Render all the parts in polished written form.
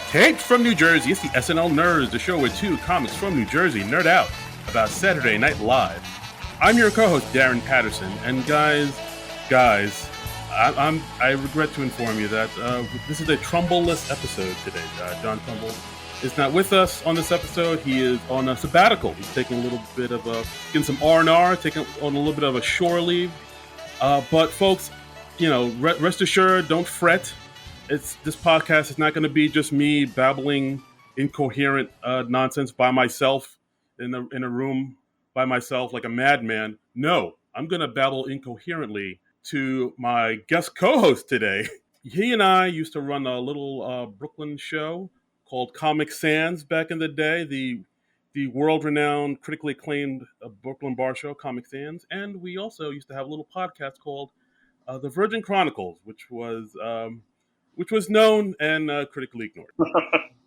Taped from New Jersey, it's the SNL Nerds, the show where two comics from New Jersey nerd out about Saturday Night Live. I'm your co-host, Darren Patterson, and guys, I regret to inform you that this is a Trumbull-less episode today. John Trumbull is not with us on this episode. He is on a sabbatical. He's taking a little bit of getting some R&R, taking on a little bit of a shore leave. But folks, rest assured, don't fret. This podcast is not going to be just me babbling incoherent nonsense by myself in a room by myself like a madman. No, I'm going to babble incoherently to my guest co-host today. He and I used to run a little Brooklyn show called Comic Sans back in the day, the world-renowned, critically acclaimed Brooklyn bar show, Comic Sans. And we also used to have a little podcast called The Virgin Chronicles, which was known and critically ignored.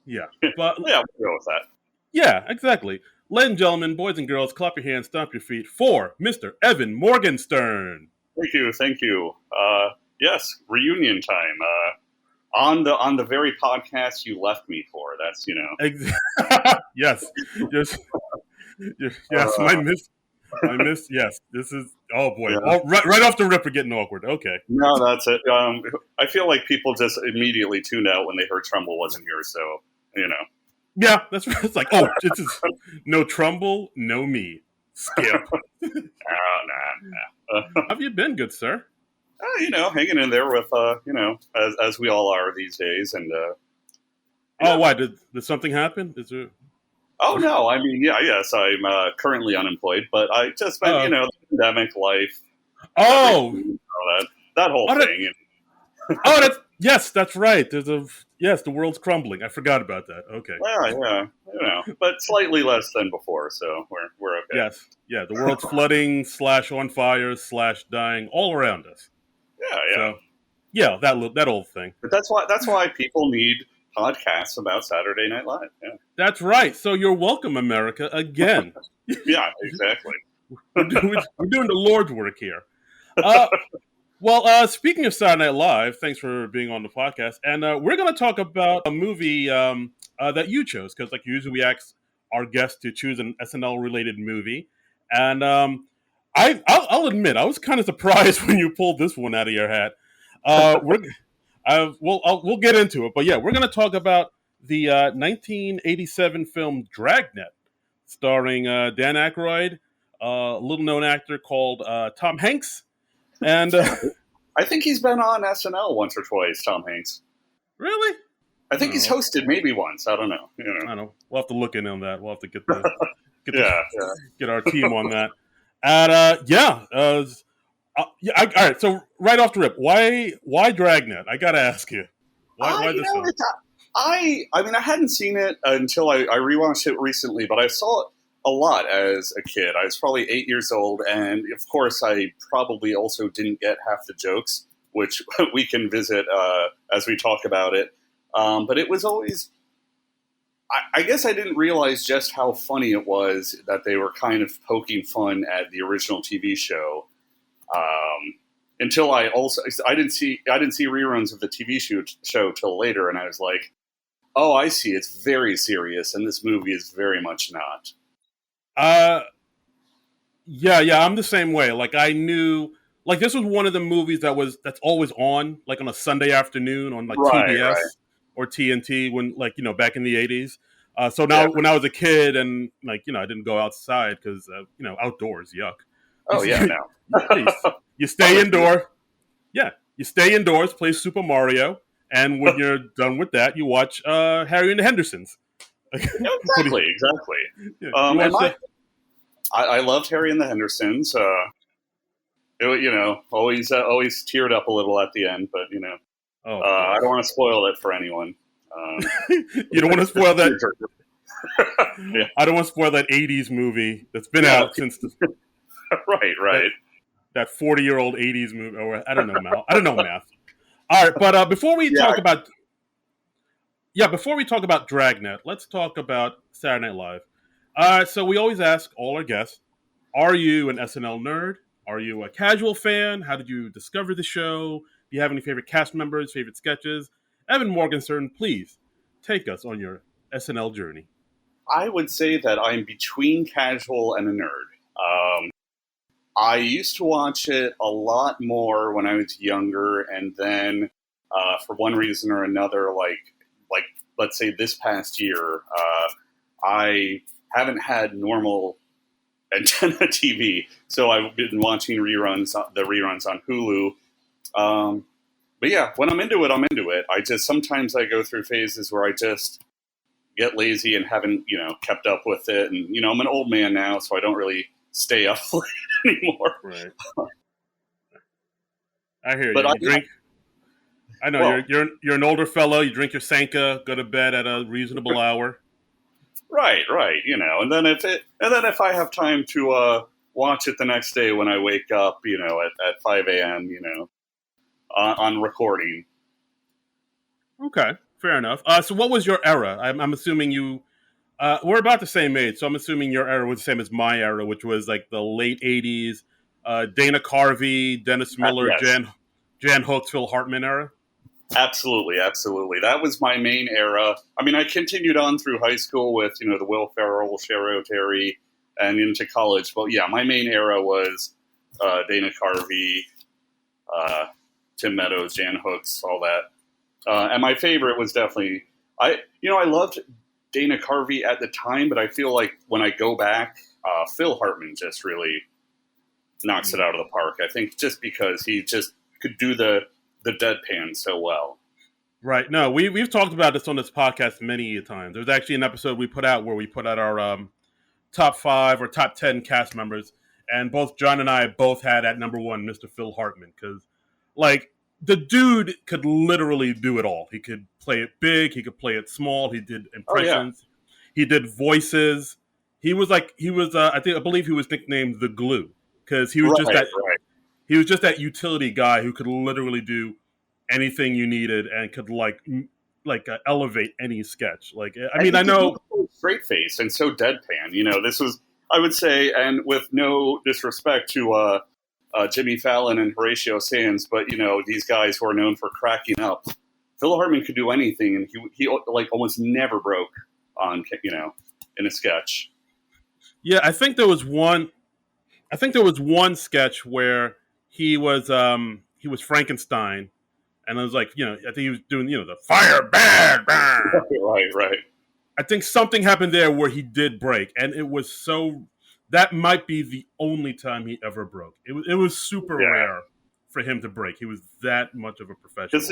Yeah. But yeah, we'll go with that. Yeah, exactly. Ladies and gentlemen, boys and girls, clap your hands, stomp your feet for Mr. Evan Morgenstern. Thank you. Yes, reunion time. On the very podcast you left me for. That's, Yes. Yes, I missed. Yes, this is. Oh boy! Yeah. Right off the rip, we're getting awkward. Okay. No, that's it. I feel like people just immediately tuned out when they heard Trumbull wasn't here. So Yeah, that's right. It's like, oh, this is no Trumbull, no me. Skip. Nah. How have you been, good sir? Hanging in there with as we all are these days. And oh, why did something happen? Is there? Oh no! I mean, yes, I'm currently unemployed, but I just been, the pandemic life. Oh, that whole thing. That's right. The world's crumbling. I forgot about that. Okay. Yeah, but slightly less than before, so we're okay. Yes, yeah. The world's flooding / on fire / dying all around us. Yeah. So, yeah, that old thing. But that's why people need podcasts about Saturday Night Live. Yeah. That's right. So you're welcome, America, again. Yeah, exactly. We're doing the Lord's work here. Speaking of Saturday Night Live, thanks for being on the podcast. And we're going to talk about a movie that you chose, because like usually we ask our guests to choose an SNL-related movie. And I'll admit, I was kind of surprised when you pulled this one out of your hat. We'll get into it. But yeah, we're going to talk about the 1987 film Dragnet, starring Dan Aykroyd, a little-known actor called Tom Hanks. And I think he's been on SNL once or twice, Tom Hanks. Really? I think he's hosted maybe once. I don't know. I don't know. We'll have to look in on that. We'll have to get get our team on that. And all right. So right off the rip, why Dragnet? I got to ask you. Why this film? I mean, I hadn't seen it until I rewatched it recently, but I saw it a lot as a kid. I was probably 8 years old, and of course, I probably also didn't get half the jokes, which we can visit as we talk about it. But it was always, I guess I didn't realize just how funny it was that they were kind of poking fun at the original TV show. Until I didn't see reruns of the TV show till later, and I was like, oh, I see. It's very serious, and this movie is very much not. Yeah, I'm the same way. Like I knew, like this was one of the movies that's always on, like on a Sunday afternoon on like TBS or TNT when back in the 80s. So now when I was a kid and I didn't go outside because outdoors, yuck. Oh yeah, no. You stay indoor. Yeah, you stay indoors, play Super Mario, and when you're done with that, you watch Harry and the Hendersons. Exactly. Yeah, I loved Harry and the Hendersons. Always teared up a little at the end, but I don't want to spoil it for anyone. You don't want to spoil that. Yeah. I don't want to spoil that '80s movie that's been out since. Right. That 40-year-old '80s movie, or I don't know math. All right, but before we talk about Dragnet, let's talk about Saturday Night Live. So we always ask all our guests, are you an SNL nerd? Are you a casual fan? How did you discover the show? Do you have any favorite cast members, favorite sketches? Evan Morgenstern, please take us on your SNL journey. I would say that I'm between casual and a nerd. I used to watch it a lot more when I was younger, and then for one reason or another, like let's say this past year, I haven't had normal antenna TV, so I've been watching the reruns on Hulu. But yeah, when I'm into it, I'm into it. Sometimes I go through phases where I just get lazy and haven't, kept up with it. And, I'm an old man now, so I don't really stay up late anymore. Right. I hear But you. You drink. I know well, you're an older fellow. You drink your Sanka, go to bed at a reasonable hour. right. And then if I have time to watch it the next day when I wake up, at 5 a.m., on recording. Okay, fair enough. So, what was your era? I'm assuming you. We're about the same age, so I'm assuming your era was the same as my era, which was like the late '80s. Dana Carvey, Dennis Miller, Yes. Jan Hooks, Phil Hartman era. Absolutely, absolutely. That was my main era. I mean, I continued on through high school with, the Will Ferrell, Chero Terry, and into college. But yeah, my main era was Dana Carvey, Tim Meadows, Jan Hooks, all that. And my favorite was definitely, I loved Dana Carvey at the time, but I feel like when I go back, Phil Hartman just really knocks it out of the park. I think just because he just could do the deadpan so well. Right. No, we've talked about this on this podcast many times. There's actually an episode we put out where we put out our top 5 or top 10 cast members, and both John and I both had at number 1 Mr. Phil Hartman, because like the dude could literally do it all. He could play it big, he could play it small. He did impressions, he did voices. I believe he was nicknamed the Glue, because he was he was just that utility guy who could literally do anything you needed and could elevate any sketch. I know straight face and so deadpan. This was, I would say, and with no disrespect to Jimmy Fallon and Horatio Sands, but these guys who are known for cracking up. Phil Hartman could do anything, and he like almost never broke on in a sketch. Yeah, I think there was one sketch where he was Frankenstein, and I was like, I think he was doing the fire bad. Right. I think something happened there where he did break, and it was so. That might be the only time he ever broke. It was super rare for him to break. He was that much of a professional. Because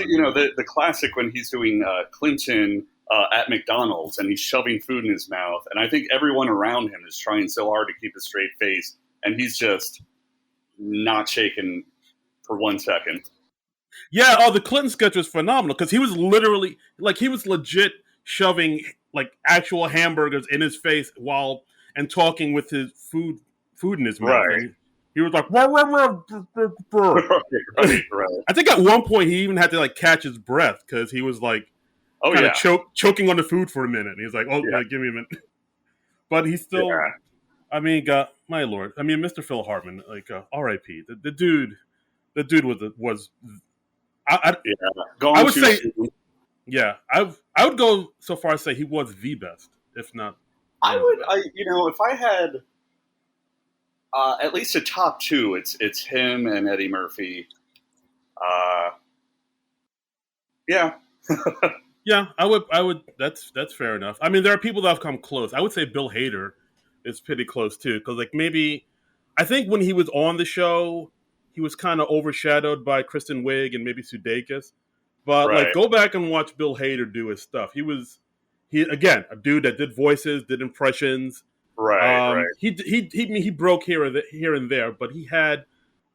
the classic when he's doing Clinton at McDonald's and he's shoving food in his mouth, and I think everyone around him is trying so hard to keep a straight face, and he's just not shaken for 1 second. Yeah, the Clinton sketch was phenomenal because he was literally he was legit shoving actual hamburgers in his face and talking with his food in his mouth. Right. He was like, right. I think at one point he even had to catch his breath because he was choking on the food for a minute. And he was like, give me a minute. But he still, I mean, my lord, I mean, Mr. Phil Hartman, R.I.P. The dude was. I would say, yeah, I would go so far as say he was the best, if not. If I had at least a top 2, it's him and Eddie Murphy. Yeah. Yeah, I would. That's fair enough. I mean, there are people that have come close. I would say Bill Hader is pretty close too, because maybe I think when he was on the show, he was kind of overshadowed by Kristen Wiig and maybe Sudeikis. But go back and watch Bill Hader do his stuff. He again a dude that did voices, did impressions. Right. He broke here and there, but he had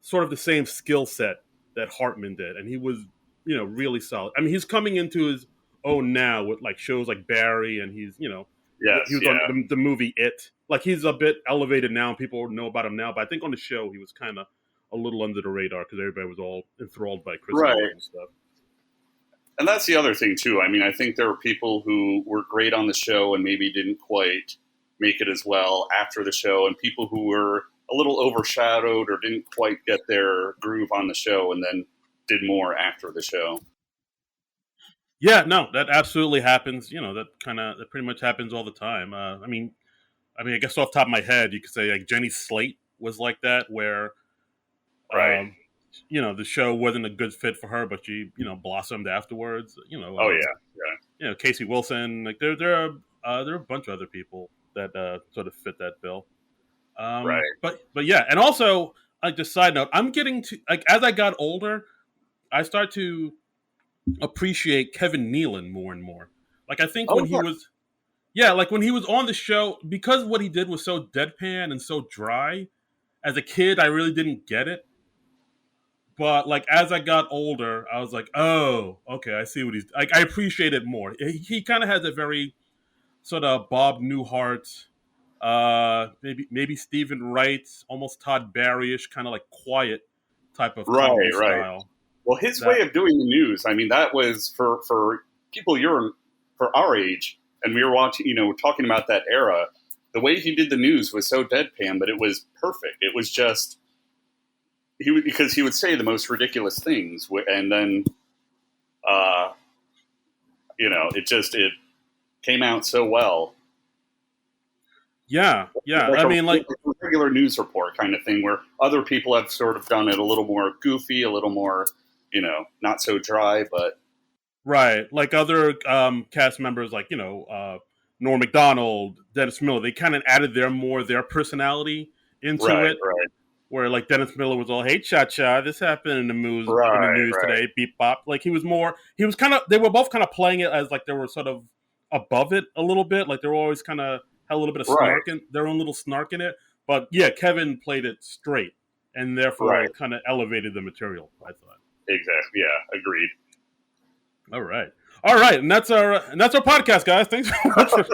sort of the same skill set that Hartman did, and he was really solid. I mean, he's coming into his own now with shows like Barry, and he was on the movie It. He's a bit elevated now, and people know about him now. But I think on the show he was kind of a little under the radar because everybody was all enthralled by Chris and stuff. And that's the other thing too. I mean, I think there were people who were great on the show and maybe didn't quite make it as well after the show, and people who were a little overshadowed or didn't quite get their groove on the show and then did more after the show. Yeah, no, that absolutely happens. That pretty much happens all the time. I guess off the top of my head, you could say like Jenny Slate was like that, where Right. um, the show wasn't a good fit for her, but she blossomed afterwards. Oh yeah. Yeah. Casey Wilson. Like there are a bunch of other people that sort of fit that bill. Right. But yeah, and also like just side note, I'm getting to like as I got older, I start to appreciate Kevin Nealon more and more. Like I think Oh when he yeah. was yeah, like when he was on the show, because what he did was so deadpan and so dry. As a kid, I really didn't get it. But like as I got older, I was like, oh, okay, I see what he's like. I appreciate it more. He kind of has a very sort of Bob Newhart, maybe Stephen Wright, almost Todd Barry-ish, kind of like quiet type of comedy Right. Right. style. Well, his way That of doing the news, I mean, that was for people for our age, and we were watching, talking about that era. The way he did the news was so deadpan, but it was perfect. It was just because he would say the most ridiculous things, and then uh, it came out so well. yeah, yeah. Like I mean, like like a regular news report kind of thing, where other people have sort of done it a little more goofy, a little more, not so dry, but right, like other cast members, like Norm Macdonald, Dennis Miller. They kind of added their personality into right, it. Where like Dennis Miller was all, "Hey, cha cha, this happened in the right, news right, today." Beep bop. Like he was kind of. They were both kind of playing it as like they were sort of above it a little bit. Like they were always kind of had a little bit of right, snark in their own little snark in it. But yeah, Kevin played it straight, and therefore right. it kind of elevated the material. I thought. Exactly. Yeah, agreed. All right, and that's our podcast, guys. Thanks so much for.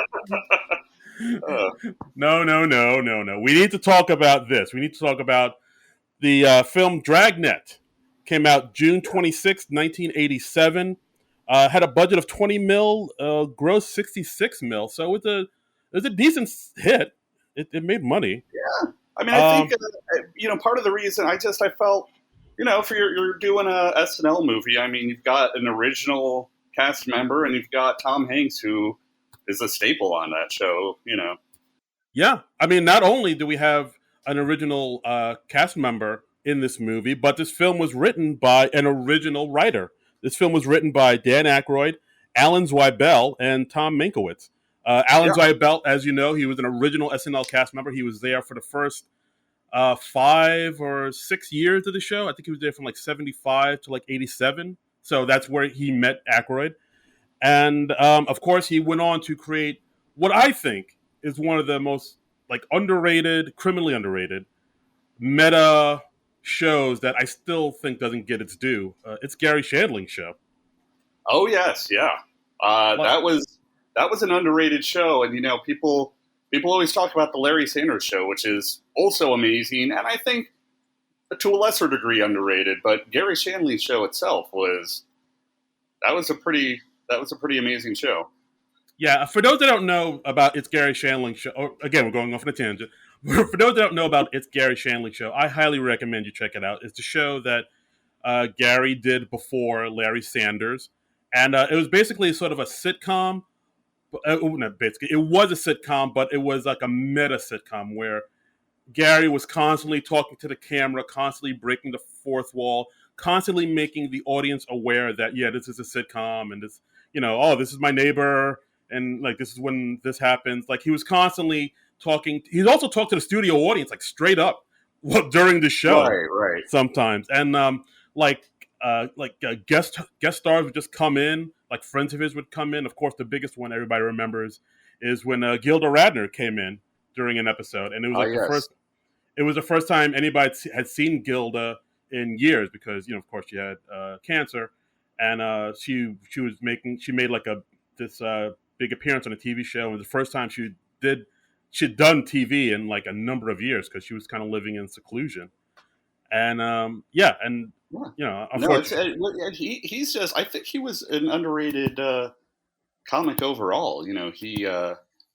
Uh, No. We need to talk about this. We need to talk about the film Dragnet. Came out June 26th, 1987. Had a budget of 20 mil, gross 66 mil. So it was a decent hit. It made money. I mean, I think Um, part of the reason I felt, if you're doing a SNL movie, I mean, you've got an original cast member and you've got Tom Hanks, who is a staple on that show. yeah, I mean, not only do we have an original cast member in this movie, but this film was written by an original writer. This film was written by Dan Aykroyd, Alan Zweibel, and Tom Mankiewicz. Alan Yeah. Zweibel, as you know, he was an original SNL cast member. He was there for the first 5 or 6 years of the show. I think he was there from like 75 to like 87. So that's where he met Aykroyd. And of course, he went on to create what I think is one of the most like underrated, criminally underrated meta shows that I still think doesn't get its due. It's Gary Shandling's show. Oh yes, yeah. Like, That was an underrated show, and people always talk about the Larry Sanders Show, which is also amazing, and I think to a lesser degree underrated. But Gary Shandling's show itself that was a pretty that was a pretty amazing show. yeah, for those that don't know about It's Gary Shandling show, or, again, we're going off on a tangent. For those that don't know about It's Gary Shandling show, I highly recommend you check it out. It's the show that Gary did before Larry Sanders, and it was basically sort of a sitcom. Not basically, it was a sitcom, but it was like a meta sitcom where Gary was constantly talking to the camera, constantly breaking the fourth wall, constantly making the audience aware that yeah, this is a sitcom, and this, oh, this is my neighbor, and like this is when this happens. Like he was constantly talking. He'd also talk to the studio audience like straight up during the show Right, right. sometimes, and like guest stars would just come in, like friends of his would come in. Of course, the biggest one everybody remembers is when Gilda Radner came in during an episode, and it was Oh like the yes. first. It was the first time anybody had seen Gilda in years because of course she had cancer, and she made like this big appearance on a TV show. It was the first time she'd done TV in like a number of years because she was kind of living in seclusion, and yeah, and Yeah. No, it's unfortunately, he's just. I think he was an underrated comic overall.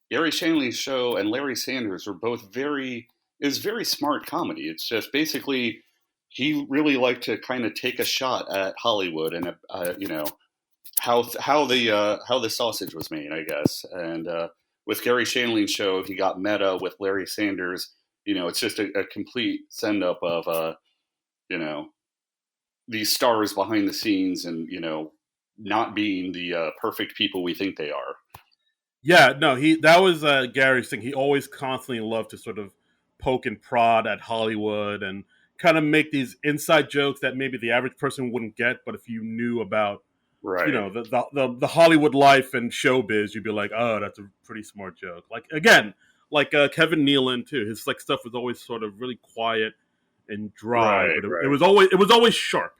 Gary Shanley's show and Larry Sanders were both very smart comedy. It's just basically he really liked to kind of take a shot at Hollywood and how the sausage was made, I guess. And with Gary Shandling's show, he got meta with Larry Sanders. It's just a complete send up of you know these stars behind the scenes, and not being the perfect people we think they are. Yeah, no, that was Gary's thing. He always constantly loved to sort of poke and prod at Hollywood and kind of make these inside jokes that maybe the average person wouldn't get, but if you knew about Right. the Hollywood life and showbiz, you'd be like, oh, that's a pretty smart joke. Like again, like Kevin Nealon too. His like stuff was always sort of really quiet and dry, Right. but it Right. was always sharp.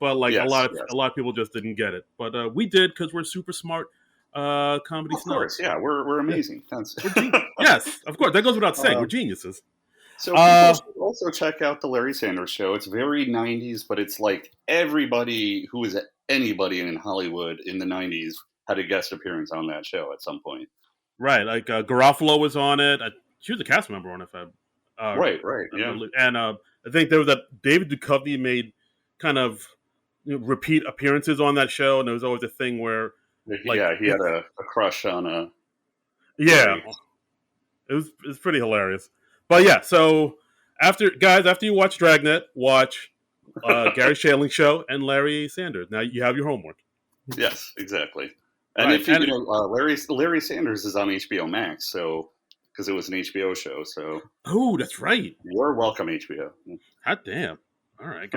But like Yes. a Yes. lot of people just didn't get it. But we did because we're super smart comedy Of course. snobs. Yeah. We're Yeah, amazing. That's. we're yes, of course. That goes without saying. We're um, geniuses. so people Uh, should also check out the Larry Sanders Show. It's very '90s, but it's like everybody who is anybody in Hollywood in the '90s had a guest appearance on that show at some point. right, like Garofalo was on it. She was a cast member on it. If uh, Right. Right. I Yeah. believe. And I think there was that David Duchovny made kind of repeat appearances on that show, and there was always a thing where, like, Yeah. He had a crush on yeah, Larry. it was pretty hilarious. But yeah, so after you watch Dragnet, watch Gary Shandling show and Larry Sanders. Now you have your homework, Yes. Exactly. And right? if And Larry Sanders is on HBO Max, so because it was an HBO show, so oh, that's right. you're welcome, HBO. Hot damn! All right,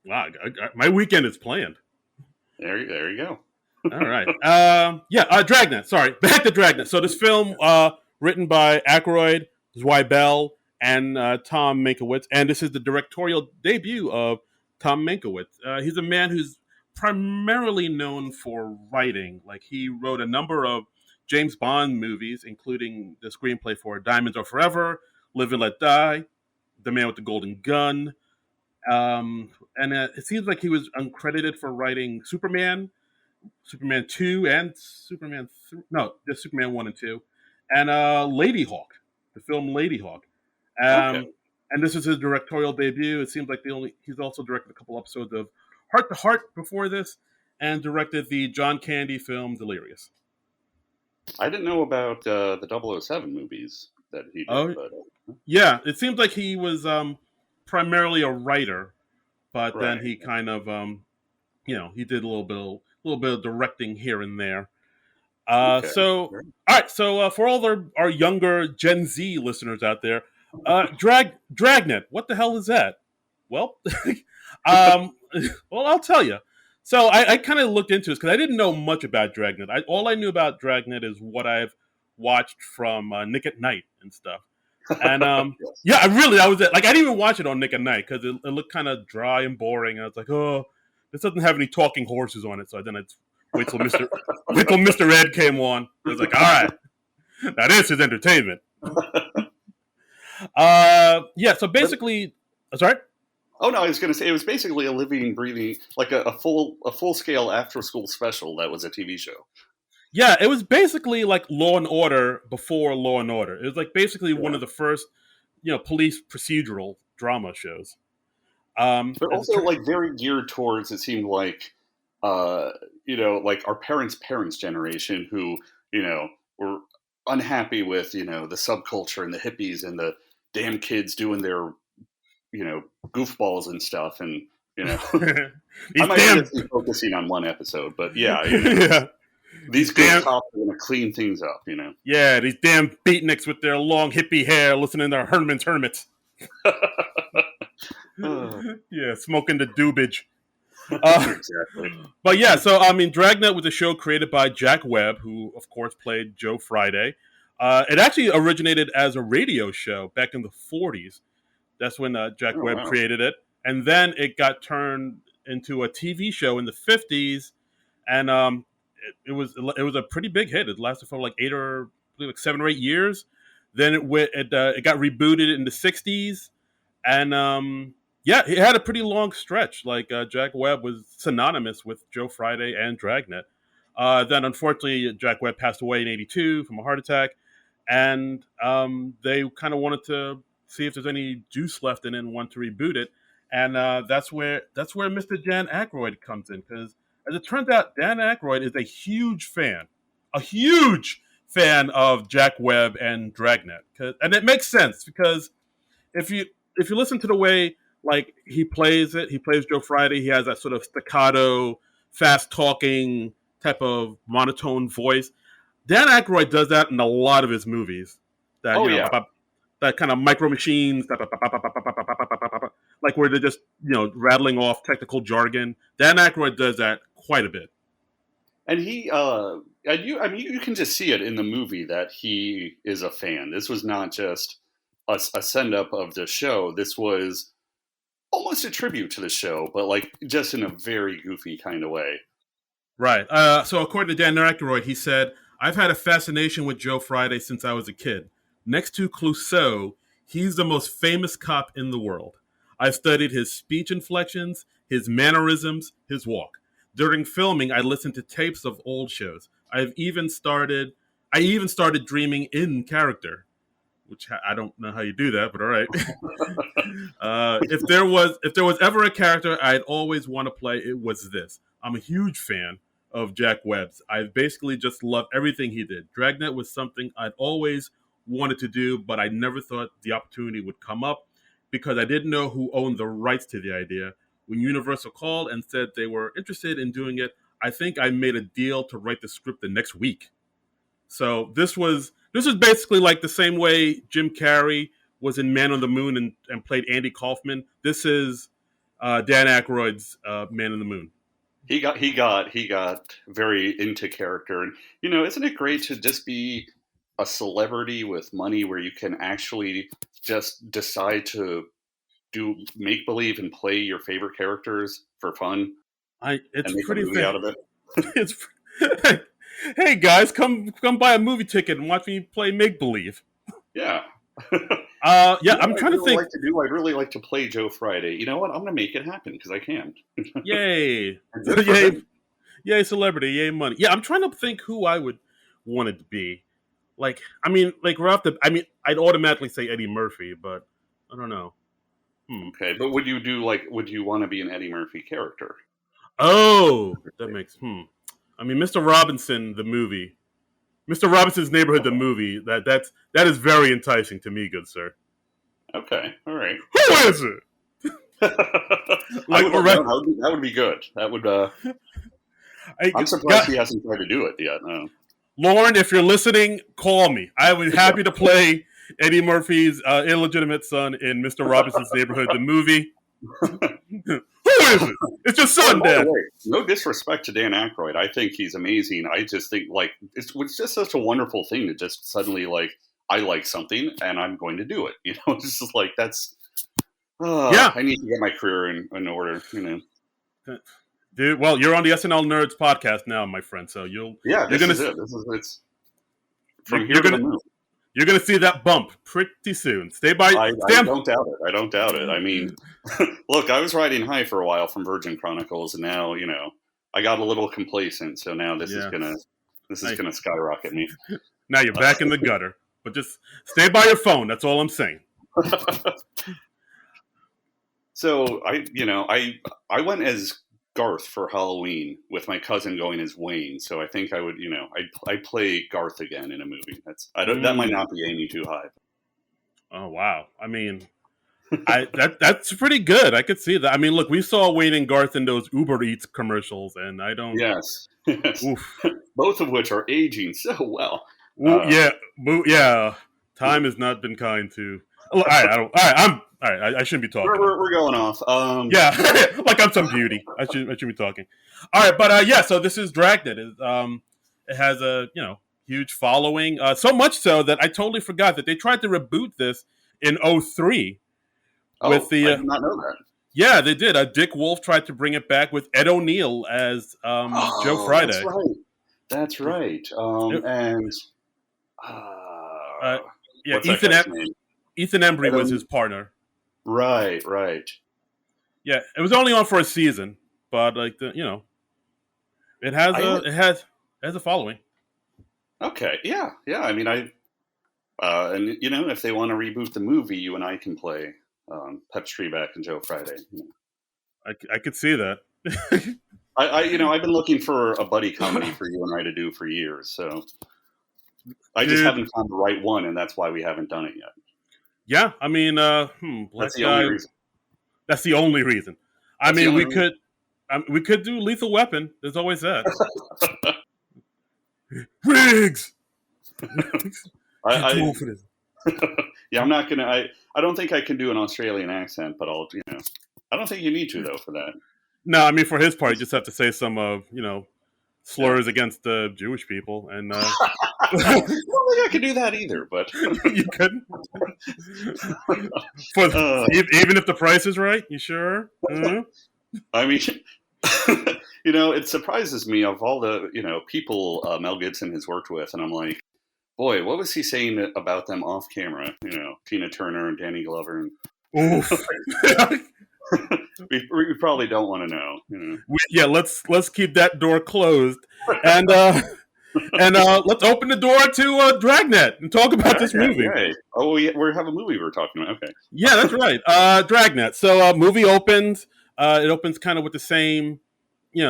wow, my weekend is planned. There you go. All right. Yeah, Dragnet. Sorry. Back to Dragnet. So this film, written by Aykroyd, Zweibel, and Tom Mankiewicz, and this is the directorial debut of Tom Mankiewicz. He's a man who's primarily known for writing. Like he wrote a number of James Bond movies, including the screenplay for Diamonds Are Forever, Live and Let Die, The Man with the Golden Gun. And it seems like he was uncredited for writing Superman 2 and Superman 3. No, just Superman 1 and 2. And Lady Hawk, the film Lady Hawk. Okay. And this is his directorial debut. It seems like he's also directed a couple episodes of Heart to Heart before this and directed the John Candy film Delirious. I didn't know about the 007 movies that he did, Oh, but yeah. It seems like he was primarily a writer, but then right. he kind of, he did a little bit of directing here and there. Okay. So, Sure. all right. So, for all our younger Gen Z listeners out there, Dragnet. What the hell is that? Well, um, well, I'll tell you. So, I kind of looked into this because I didn't know much about Dragnet. All I knew about Dragnet is what I've watched from Nick at Night and stuff. And Yes. yeah, I was like, I didn't even watch it on Nick at Night because it looked kind of dry and boring. And I was like, oh, this doesn't have any talking horses on it. So then I'd wait till Mr. Ed came on. I was like, all right, now this is entertainment. Yeah. So basically, sorry. Oh no, I was going to say it was basically a living, breathing, like a full scale after school special that was a TV show. Yeah, it was basically like Law and Order before Law and Order. It was like basically one Yeah. of the first, police procedural drama shows. But As it also tur- like very geared towards, it seemed like like our parents generation who were unhappy with the subculture and the hippies and the damn kids doing their goofballs and stuff, and I these might damn, just be focusing on one episode, but yeah, yeah, these good damn, cops are going to clean things up. yeah, these damn beatniks with their long hippie hair, listening to Herman's Hermits. Yeah, smoking the doobage. Exactly. But yeah, so I mean, Dragnet was a show created by Jack Webb, who of course played Joe Friday. It actually originated as a radio show back in the '40s. That's when Jack Oh Webb wow. created it, and then it got turned into a TV show in the '50s, and it was a pretty big hit. It lasted for like 7 or 8 years. Then it got rebooted in the '60s, and yeah, it had a pretty long stretch. Like Jack Webb was synonymous with Joe Friday and Dragnet. Then unfortunately, Jack Webb passed away in '82 from a heart attack, and they kind of wanted to see if there's any juice left in it and want to reboot it. And that's where Mr. Jan Aykroyd comes in, because As it turns out, Dan Aykroyd is a huge fan of Jack Webb and Dragnet, and it makes sense because if you listen to the way like he plays Joe Friday. He has that sort of staccato, fast talking type of monotone voice. Dan Aykroyd does that in a lot of his movies. That Oh you know, yeah. that kind of micro machines, like where they're just rattling off technical jargon. Dan Aykroyd does that quite a bit. And I mean, you can just see it in the movie that he is a fan. This was not just a send up of the show. This was almost a tribute to the show, but like just in a very goofy kind of way. Right. So according to Dan Aykroyd, he said, "I've had a fascination with Joe Friday since I was a kid. Next to Clouseau, he's the most famous cop in the world. I've studied his speech inflections, his mannerisms, his walk. During filming, I listened to tapes of old shows. I even started dreaming in character, which I don't know how you do that, but all right. If there was ever a character I'd always want to play, it was this. I'm a huge fan of Jack Webb's. I basically just love everything he did. Dragnet was something I'd always wanted to do, but I never thought the opportunity would come up because I didn't know who owned the rights to the idea. When Universal called and said they were interested in doing it, I think I made a deal to write the script the next week." So this was basically like the same way Jim Carrey was in Man on the Moon and played Andy Kaufman. This is Dan Aykroyd's Man on the Moon. He got very into character, and isn't it great to just be a celebrity with money where you can actually just decide to do make believe and play your favorite characters for fun and It's make a pretty movie out of it? It's hey guys, come buy a movie ticket and watch me play make believe. Yeah. Yeah, I'm trying to think. I'd really like to play Joe Friday. You know what? I'm going to make it happen because I can. Yay, Good for him. yay, celebrity, yay, money. Yeah, I'm trying to think who I would want it to be. Like, I mean, like I'd automatically say Eddie Murphy, but I don't know. Okay, but would you want to be an Eddie Murphy character? Oh, that makes I mean, Mr. Robinson, the movie, Mr. Robinson's Neighborhood, the movie. That is very enticing to me, good sir. Okay, all right. Who is it? That would be good. That would. I'm surprised he hasn't tried to do it yet. No. Lauren, if you're listening, call me. I would be happy to play Eddie Murphy's illegitimate son in Mr. Robinson's Neighborhood, the movie. Who is it? It's your son, Dad. No disrespect to Dan Aykroyd. I think he's amazing. I just think it's just such a wonderful thing to just suddenly I like something and I'm going to do it. It's just like that's. Yeah, I need to get my career in order. Dude, well, you're on the SNL Nerds podcast now, my friend. So you're gonna see that bump pretty soon. Stay by. I don't doubt it. I don't doubt it. I mean, look, I was riding high for a while from Virgin Chronicles, and now I got a little complacent. So now this is gonna skyrocket me. Now you're back in the gutter, but just stay by your phone. That's all I'm saying. So I went as Garth for Halloween with my cousin going as Wayne. So I think I would, I'd play Garth again in a movie. That might not be aiming too high. Oh wow! I mean, that's pretty good. I could see that. I mean, look, we saw Wayne and Garth in those Uber Eats commercials, and I don't. Yes. Both of which are aging so well. Yeah. Time has not been kind to. All right. I shouldn't be talking. We're going off. Yeah, like I'm some beauty. I should be talking. All right, but yeah. So this is Dragnet. It has a huge following. So much so that I totally forgot that they tried to reboot this in 2003. I did not know that. Yeah, they did. Dick Wolf tried to bring it back with Ed O'Neill as Joe Friday. That's right. Ethan Embry was his partner. Right. Yeah, it was only on for a season, but it has a following. Okay, yeah. I mean, and if they want to reboot the movie, you and I can play Pep Streebek and Joe Friday. I could see that. I've been looking for a buddy comedy for you and I to do for years. So I just Dude. haven't found the right one, and that's why we haven't done it yet. Yeah, I mean, That's Black the Guy. only reason. That's the only reason. I That's the mean, only reason. we could do Lethal Weapon. There's always that. Riggs. I, Too I old for this. yeah, I'm not gonna. I don't think I can do an Australian accent, but I don't think you need to though for that. No, I mean for his part, you just have to say some slurs Yeah. against the Jewish people, and I don't think I could do that either. But you couldn't. Even if the price is right, you sure? Mm-hmm. I mean, it surprises me of all the people Mel Gibson has worked with, and I'm like, boy, what was he saying about them off camera? Tina Turner and Danny Glover. And Oof. we probably don't want to know. Let's keep that door closed, and let's open the door to Dragnet and talk about this movie. Right. Oh, we have a movie we're talking about. Okay. Yeah, that's right. Dragnet. So, movie opens. It opens kind of with the same way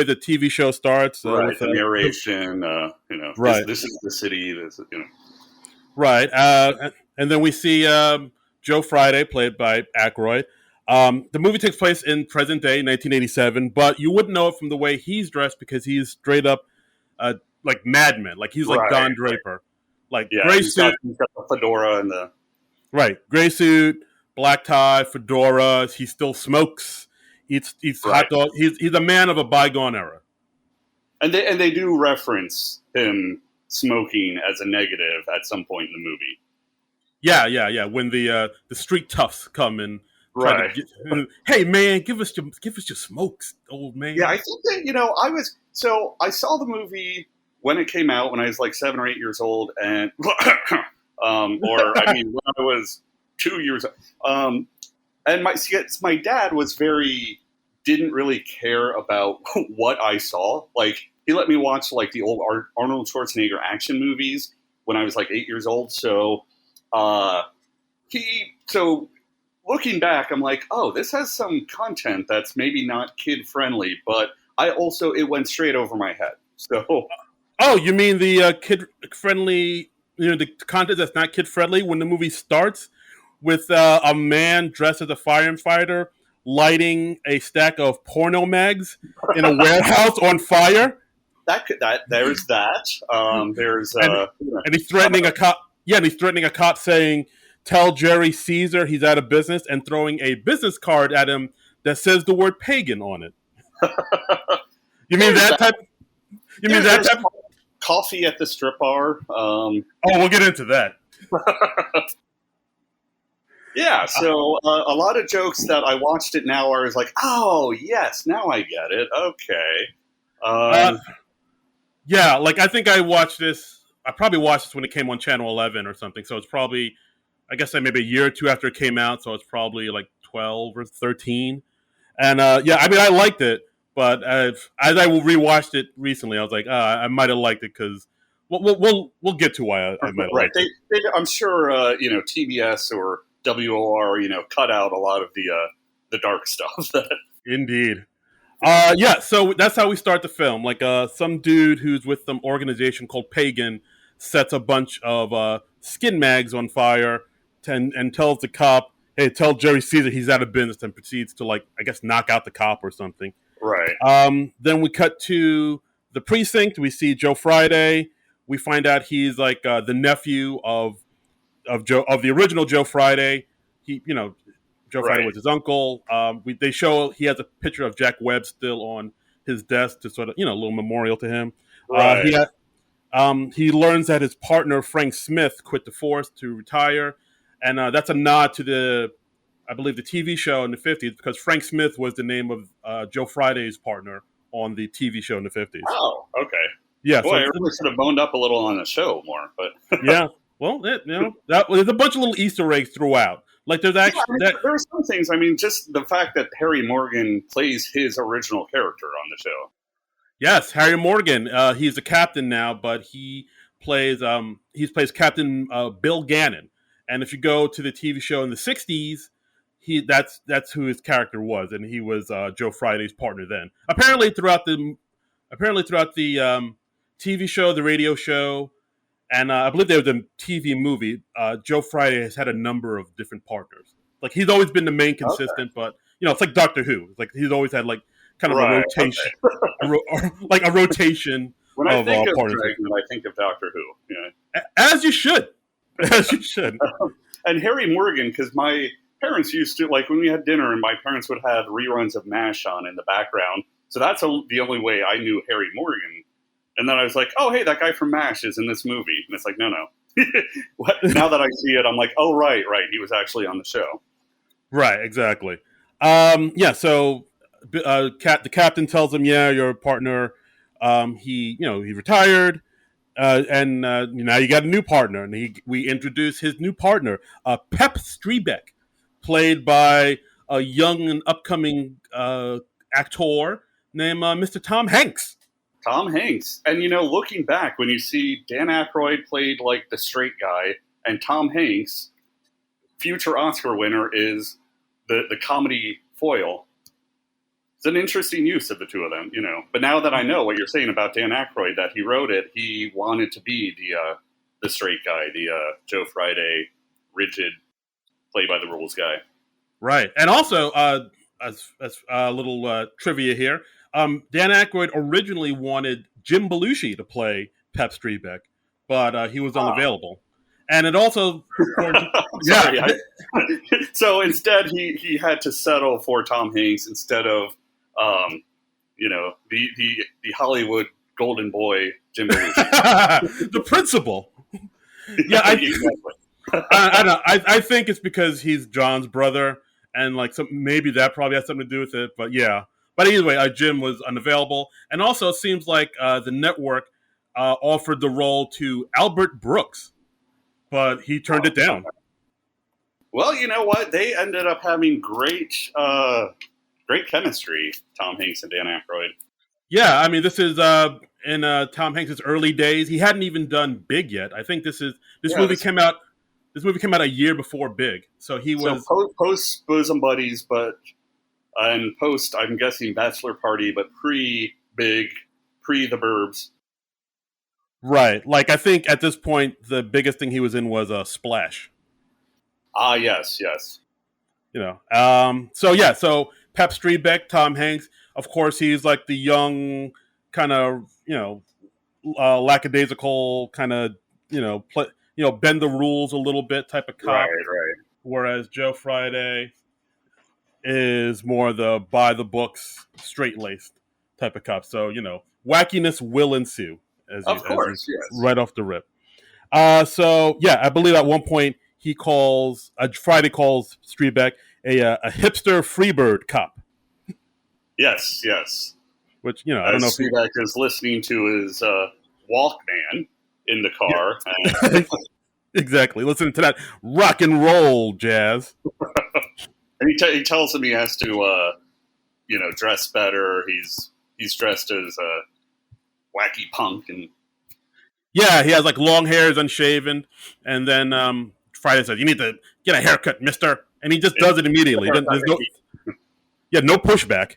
the TV show starts. Right. With the narration. Right. This is the city. Right. And then we see Joe Friday, played by Aykroyd. The movie takes place in present day, 1987, but you wouldn't know it from the way he's dressed because he's straight up like Mad Men. Like he's like Don Draper. Like gray suit. He's got the fedora and the... Right. Gray suit, black tie, fedora. He still smokes. Eats hot dog. He's a man of a bygone era. And they do reference him smoking as a negative at some point in the movie. Yeah. When the street toughs come and right, hey man, give us your smokes, old man. Yeah, I think that I saw the movie when it came out when I was like 7 or 8 years old, and when I was 2 years old. And my dad didn't really care about what I saw. Like he let me watch like the old Arnold Schwarzenegger action movies when I was like 8 years old. So looking back, I'm like, oh, this has some content that's maybe not kid friendly, but it went straight over my head. So, oh, you mean the kid friendly? The content that's not kid friendly when the movie starts with a man dressed as a firefighter lighting a stack of porno mags in a warehouse on fire. There's that. And he's threatening a cop. Yeah, and he's threatening a cop, saying, "Tell Jerry Caesar he's out of business," and throwing a business card at him that says the word pagan on it. You mean that type? You mean that type? Coffee at the strip bar. We'll get into that. Yeah, so a lot of jokes that I watched it now are like, oh yes, now I get it. Okay. Yeah, like I think I watched this. I probably watched this when it came on Channel 11 or something. So it's probably, I guess, maybe a year or two after it came out. So it's probably like 12 or 13. And I liked it, but as I rewatched it recently, I was like, I might have liked it because we'll get to why I might have liked it. I'm sure TBS or WOR cut out a lot of the dark stuff. Indeed. So that's how we start the film. Like some dude who's with some organization called Pagan sets a bunch of skin mags on fire and tells the cop, hey, tell Jerry Caesar he's out of business, and proceeds to, like, I guess, knock out the cop or something. Right. Then we cut to the precinct. We see Joe Friday. We find out he's like the nephew of the original Joe Friday. Joe Friday was his uncle. They show he has a picture of Jack Webb still on his desk to sort of, a little memorial to him. Right. He learns that his partner, Frank Smith, quit the force to retire. And that's a nod to I believe, the TV show in the 50s, because Frank Smith was the name of Joe Friday's partner on the TV show in the 50s. Oh, okay. Yeah. Boy, I really should have boned up a little on the show more, but... Yeah. Well, there's a bunch of little Easter eggs throughout. Like there's actually there are some things. I mean, just the fact that Harry Morgan plays his original character on the show. Yes, Harry Morgan. He's a captain now, but he plays Captain Bill Gannon. And if you go to the TV show in the 60s, that's who his character was, and he was Joe Friday's partner then. Apparently throughout the TV show, the radio show, and I believe there was a TV movie. Joe Friday has had a number of different partners. Like he's always been the main consistent, but it's like Doctor Who. It's like he's always had like kind of a rotation, like a rotation. When I think of partners. Dragnet, I think of Doctor Who. Yeah. As you should, as you should. And Harry Morgan, because my parents used to, like when we had dinner, and my parents would have reruns of MASH on in the background. So that's the only way I knew Harry Morgan. And then I was like, oh, hey, that guy from MASH is in this movie. And it's like, no. Now that I see it, I'm like, oh, right. He was actually on the show. Right, exactly. So the captain tells him, yeah, your partner, he retired, and now you got a new partner. And we introduce his new partner, Pep Strebeck, played by a young and upcoming actor named Mr. Tom Hanks. Tom Hanks. And, looking back, when you see Dan Aykroyd played like the straight guy, and Tom Hanks, future Oscar winner, is the comedy foil. It's an interesting use of the two of them, But now that I know what you're saying about Dan Aykroyd, that he wrote it, he wanted to be the straight guy, the Joe Friday, rigid, play by the rules guy. Right. And also, as a little trivia here, Dan Aykroyd originally wanted Jim Belushi to play Pep Strebeck, but he was unavailable. And it also, so instead he had to settle for Tom Hanks instead of the Hollywood golden boy Jim Belushi, the principal. Yeah, exactly. I don't know. I think it's because he's John's brother, and like maybe that probably has something to do with it. But yeah. But anyway, Jim was unavailable, and also it seems like the network offered the role to Albert Brooks, but he turned it down. Well, you know what? They ended up having great chemistry, Tom Hanks and Dan Aykroyd. Yeah, I mean, this is in Tom Hanks' early days. He hadn't even done Big yet. I think this movie came out. This movie came out a year before Big, so he was post Bosom Buddies, but. And post, I'm guessing, Bachelor Party, but pre-Big, pre-The Burbs. Right. Like, I think at this point, the biggest thing he was in was Splash. Ah, yes. So Pep Strebeck, Tom Hanks, of course, he's like the young, kind of, lackadaisical, kind of, bend the rules a little bit type of cop. Right. Whereas Joe Friday is more the by the books, straight laced type of cop. So wackiness will ensue, yes. Right off the rip. I believe at one point Friday calls Strebeck a hipster freebird cop. Yes. Which I don't know if Strebeck is listening to his Walkman in the car. Exactly, listening to that rock and roll jazz. And he tells him he has to, dress better. He's dressed as a wacky punk, and he has like long hair, is unshaven, and then Friday says, "You need to get a haircut, Mister," and he just does it immediately. There's no pushback.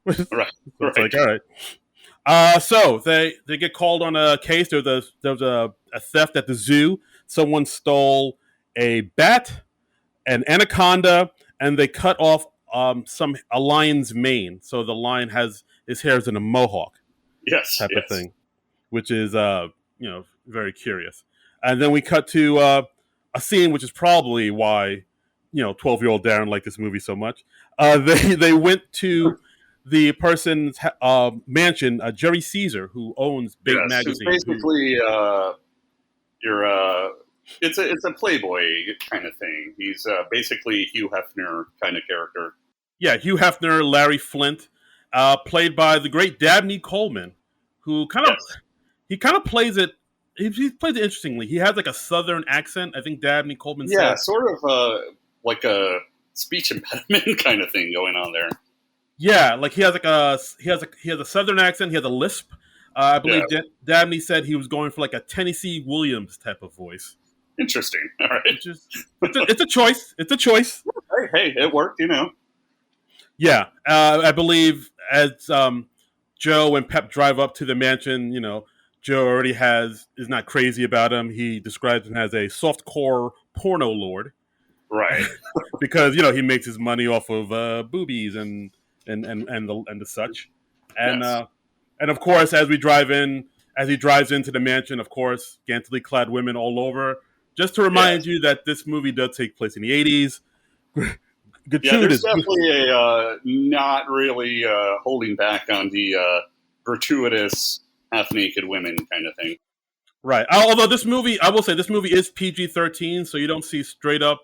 Right. It's like, all right. So they get called on a case. There was a theft at the zoo. Someone stole a bat, an anaconda, and they cut off a lion's mane, so the lion has his hair is in a mohawk, type of thing, which is very curious. And then we cut to a scene which is probably why 12-year-old Darren liked this movie so much. They went to the person's mansion, Jerry Caesar, who owns Big Magazine. It's basically It's a Playboy kind of thing. He's basically Hugh Hefner kind of character. Yeah, Hugh Hefner, Larry Flint, played by the great Dabney Coleman, who kind of plays it. He plays it interestingly. He has like a Southern accent. I think Dabney Coleman. Yeah, sort of like a speech impediment kind of thing going on there. Yeah, like he has a Southern accent. He has a lisp. I believe Dabney said he was going for like a Tennessee Williams type of voice. Interesting. All right. It's a choice. It's a choice. Hey, it worked. Yeah, I believe as Joe and Pep drive up to the mansion, Joe already is not crazy about him. He describes him as a softcore porno lord, Right. because he makes his money off of boobies and the such, and Yes. and of course as he drives into the mansion, of course scantily clad women all over. Just to remind Yes. you that this movie does take place in the 80s. Yeah, there's Gratuitous. definitely a not really holding back on the gratuitous half-naked women kind of thing. Right. Although this movie, I will say, this movie is PG-13, so you don't see straight up,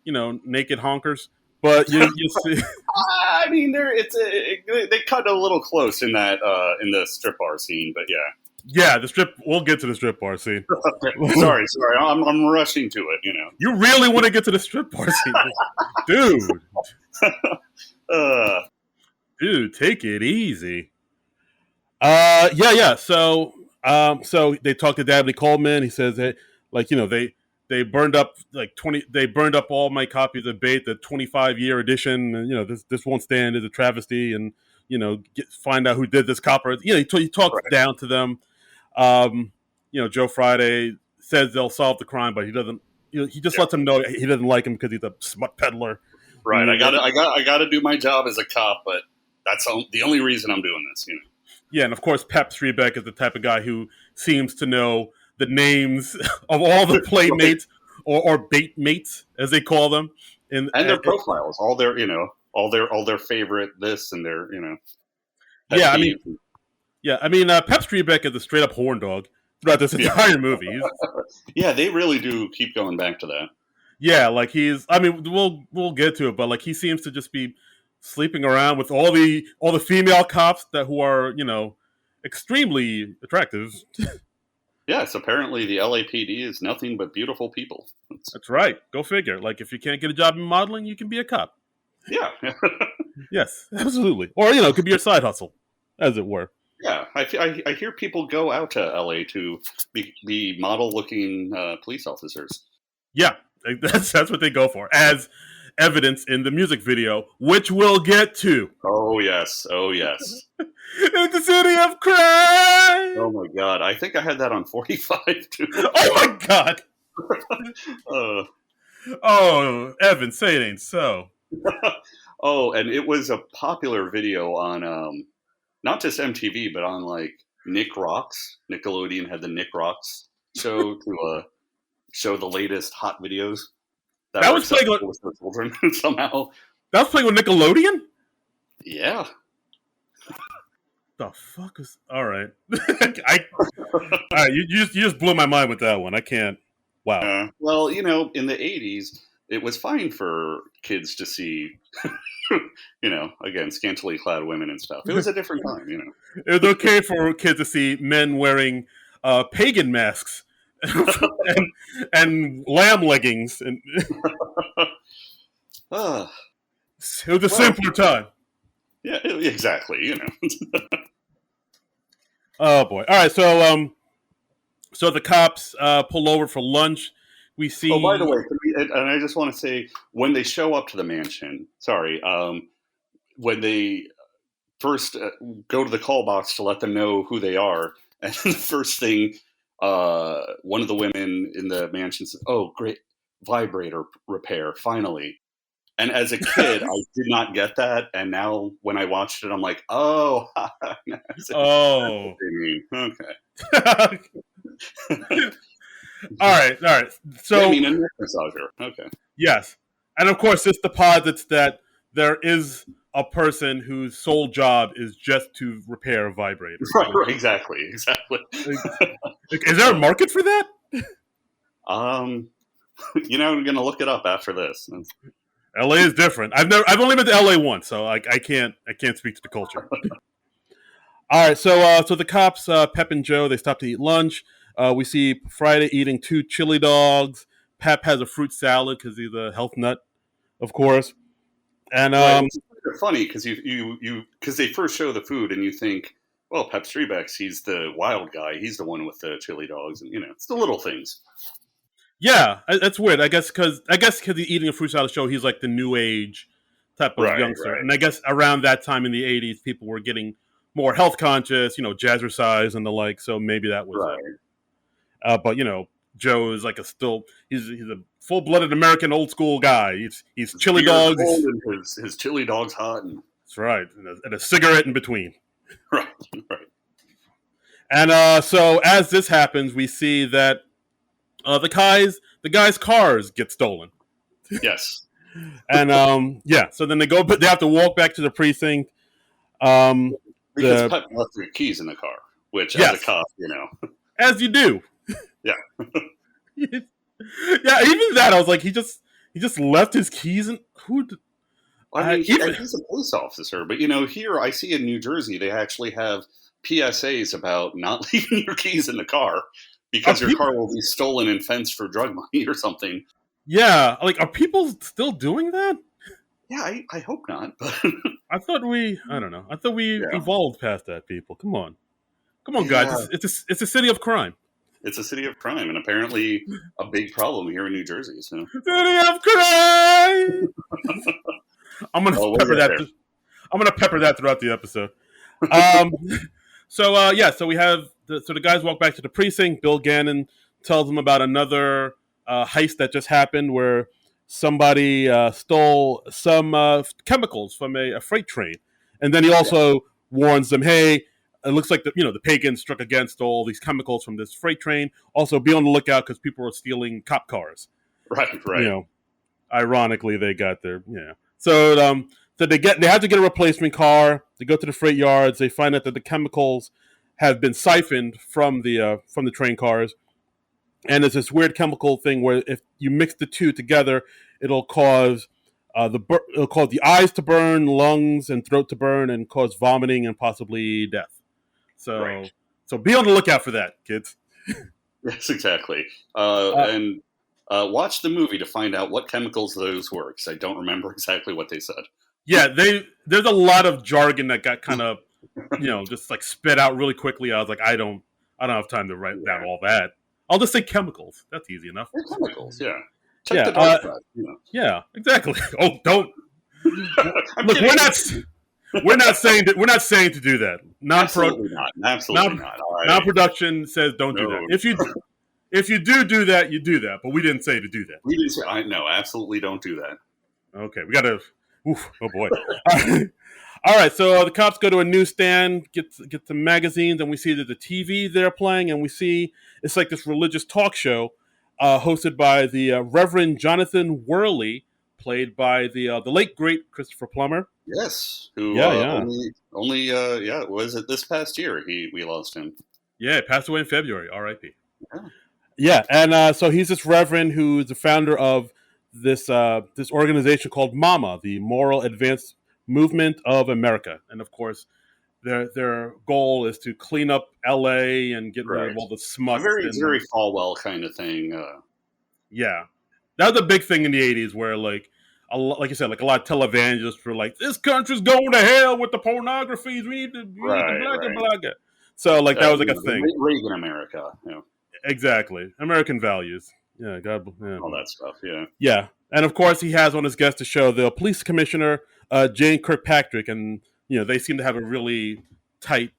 naked honkers. But you see, I mean, they cut a little close in that in the strip bar scene, but yeah. yeah, the strip. We'll get to the strip bar scene. Sorry, I'm rushing to it. You really want to get to the strip bar scene, dude? Uh, Dude, take it easy. Yeah. So they talked to Dabney Coleman. He says that, they burned up they burned up all my copies of Bait, the 25-year edition. And this won't stand as a travesty. And find out who did this copper. He talks right. down to them. Joe Friday says they'll solve the crime, but he doesn't. He just lets them know he doesn't like him because he's a smut peddler. Right. I gotta do my job as a cop, but that's the only reason I'm doing this. Yeah, and of course, Pep Strebeck is the type of guy who seems to know the names of all the playmates or bait mates, as they call them, and their profiles, all their favorite this and their yeah. I mean, Pep Strebeck is a straight up horn dog throughout this entire movie. Yeah, they really do keep going back to that. Yeah, like he's. I mean, we'll get to it, but like he seems to just be sleeping around with all the female cops who are extremely attractive. Yes, apparently the LAPD is nothing but beautiful people. That's right. Go figure. Like if you can't get a job in modeling, you can be a cop. Yeah. Yes, absolutely. Or it could be your side hustle, as it were. Yeah, I hear people go out to LA to be model-looking police officers. Yeah, that's what they go for, as evidence in the music video, which we'll get to. Oh yes. It's the city of crime. Oh my god, I think I had that on 45 too. Oh my god. Oh, Evan, say it ain't so. Oh, and it was a popular video on not just MTV, but on like Nick Rocks. Nickelodeon had the Nick Rocks show to show the latest hot videos that was playing with the children somehow. That was playing with Nickelodeon? Yeah. The fuck is all right? All right, you just blew my mind with that one. I can't. Wow. Well, in the 80s, it was fine for kids to see, again, scantily clad women and stuff. It was a different time, It was okay for kids to see men wearing pagan masks and lamb leggings. And it was a simpler time. Yeah, exactly. Oh boy! All right, so the cops pull over for lunch. We see. Oh, by the way, and I just want to say, when they show up to the mansion, when they first go to the call box to let them know who they are, and the first thing, one of the women in the mansion says, "Oh, great, vibrator repair, finally." And as a kid, I did not get that, and now when I watched it, I'm like, "Oh, oh, okay." All right. So I mean, a neck massager. Okay. Yes, and of course, this deposits that there is a person whose sole job is just to repair vibrators. Right. Exactly. Is there a market for that? I'm gonna look it up after this. LA is different. I've only been to LA once, so I can't speak to the culture. All right, so the cops, Pep and Joe, they stop to eat lunch. We see Friday eating 2 chili dogs. Pep has a fruit salad because he's a health nut, of course. And it's funny because because they first show the food and you think, well, Pep Strebeck, he's the wild guy. He's the one with the chili dogs, and it's the little things. Yeah, that's weird. I guess because he's eating a fruit salad show, he's like the new age type of Right, youngster. right, And I guess around that time in the '80s, people were getting more health conscious, jazzercise and the like. So maybe that was it. right. But Joe is like he's a full blooded American old school guy. He's His chili beer's dogs. cold and his chili dog's hot, and That's right, and a cigarette in between. right, right. And so as this happens, we see that the guy's cars get stolen. Yes, And yeah, so then they have to walk back to the precinct. Um, because the Pep left their keys in the car, which, as a Yes, cop, as you do. yeah. Yeah, even that I was like, he just left his keys in. I mean, Even he's a police officer, but here I see in New Jersey they actually have PSAs about not leaving your keys in the car are because your people? car will be stolen and fenced for drug money or something. Yeah, like are people still doing that? Yeah, I hope not, but I don't know. I thought we yeah, evolved past that. People, come on, guys. yeah. It's a city of crime. It's a city of crime, and apparently a big problem here in New Jersey. So, City of crime. I'm gonna oh, we'll pepper get that. there. I'm gonna pepper that throughout the episode. Um, so yeah, so we have the guys walk back to the precinct. Bill Gannon tells them about another heist that just happened where somebody stole some chemicals from a freight train, and then he Yeah, also warns them, "Hey, it looks like the pagans struck against all these chemicals from this freight train. Also, be on the lookout because people are stealing cop cars." right, You right, know, ironically, they got their so they have to get a replacement car. They go to the freight yards. They find out that the chemicals have been siphoned from the train cars, and it's this weird chemical thing where if you mix the two together, it'll cause it'll cause the eyes to burn, lungs and throat to burn, and cause vomiting and possibly death. right. So be on the lookout for that, kids. Yes, exactly. Uh, And watch the movie to find out what chemicals those were, because I don't remember exactly what they said. yeah, there's a lot of jargon that got kind of just like spit out really quickly. I was like, I don't have time to write down Yeah, all that. I'll just say chemicals. That's easy enough. they're chemicals. Yeah, check Yeah, the dark side. yeah, exactly. Oh, don't I'm look. kidding. We're not saying to do that. Absolutely not. Absolutely Non not. I non-production says don't do that. no. If you do that, you do that. But we didn't say to do that. We didn't say. I no. Absolutely don't do that. Okay, we gotta. Oof, oh boy. All right, so the cops go to a newsstand, get some magazines, and we see that the TV they're playing, and we see it's like this religious talk show hosted by the Reverend Jonathan Worley, played by the late great Christopher Plummer. Yes. Who Yeah, yeah, only yeah, was it this past year we lost him. yeah. Passed away in February. R.I.P. Yeah. Yeah, and so he's this reverend who's the founder of this organization called MAMA, the Moral Advance Movement of America, and of course, their goal is to clean up L.A. and get rid of Right. all the A smut. very And Jerry Falwell kind of thing. yeah, that was a big thing in the '80s, where like you said, like a lot of televangelists were like, "This country's going to hell with the pornography. We need to Right. blah Right. blah blah." So like that was like a The thing. Reagan America. Exactly, American values. Yeah, God. Yeah. All that stuff. Yeah. Yeah, and of course he has on his guest to show the police commissioner Jane Kirkpatrick, and they seem to have a really tight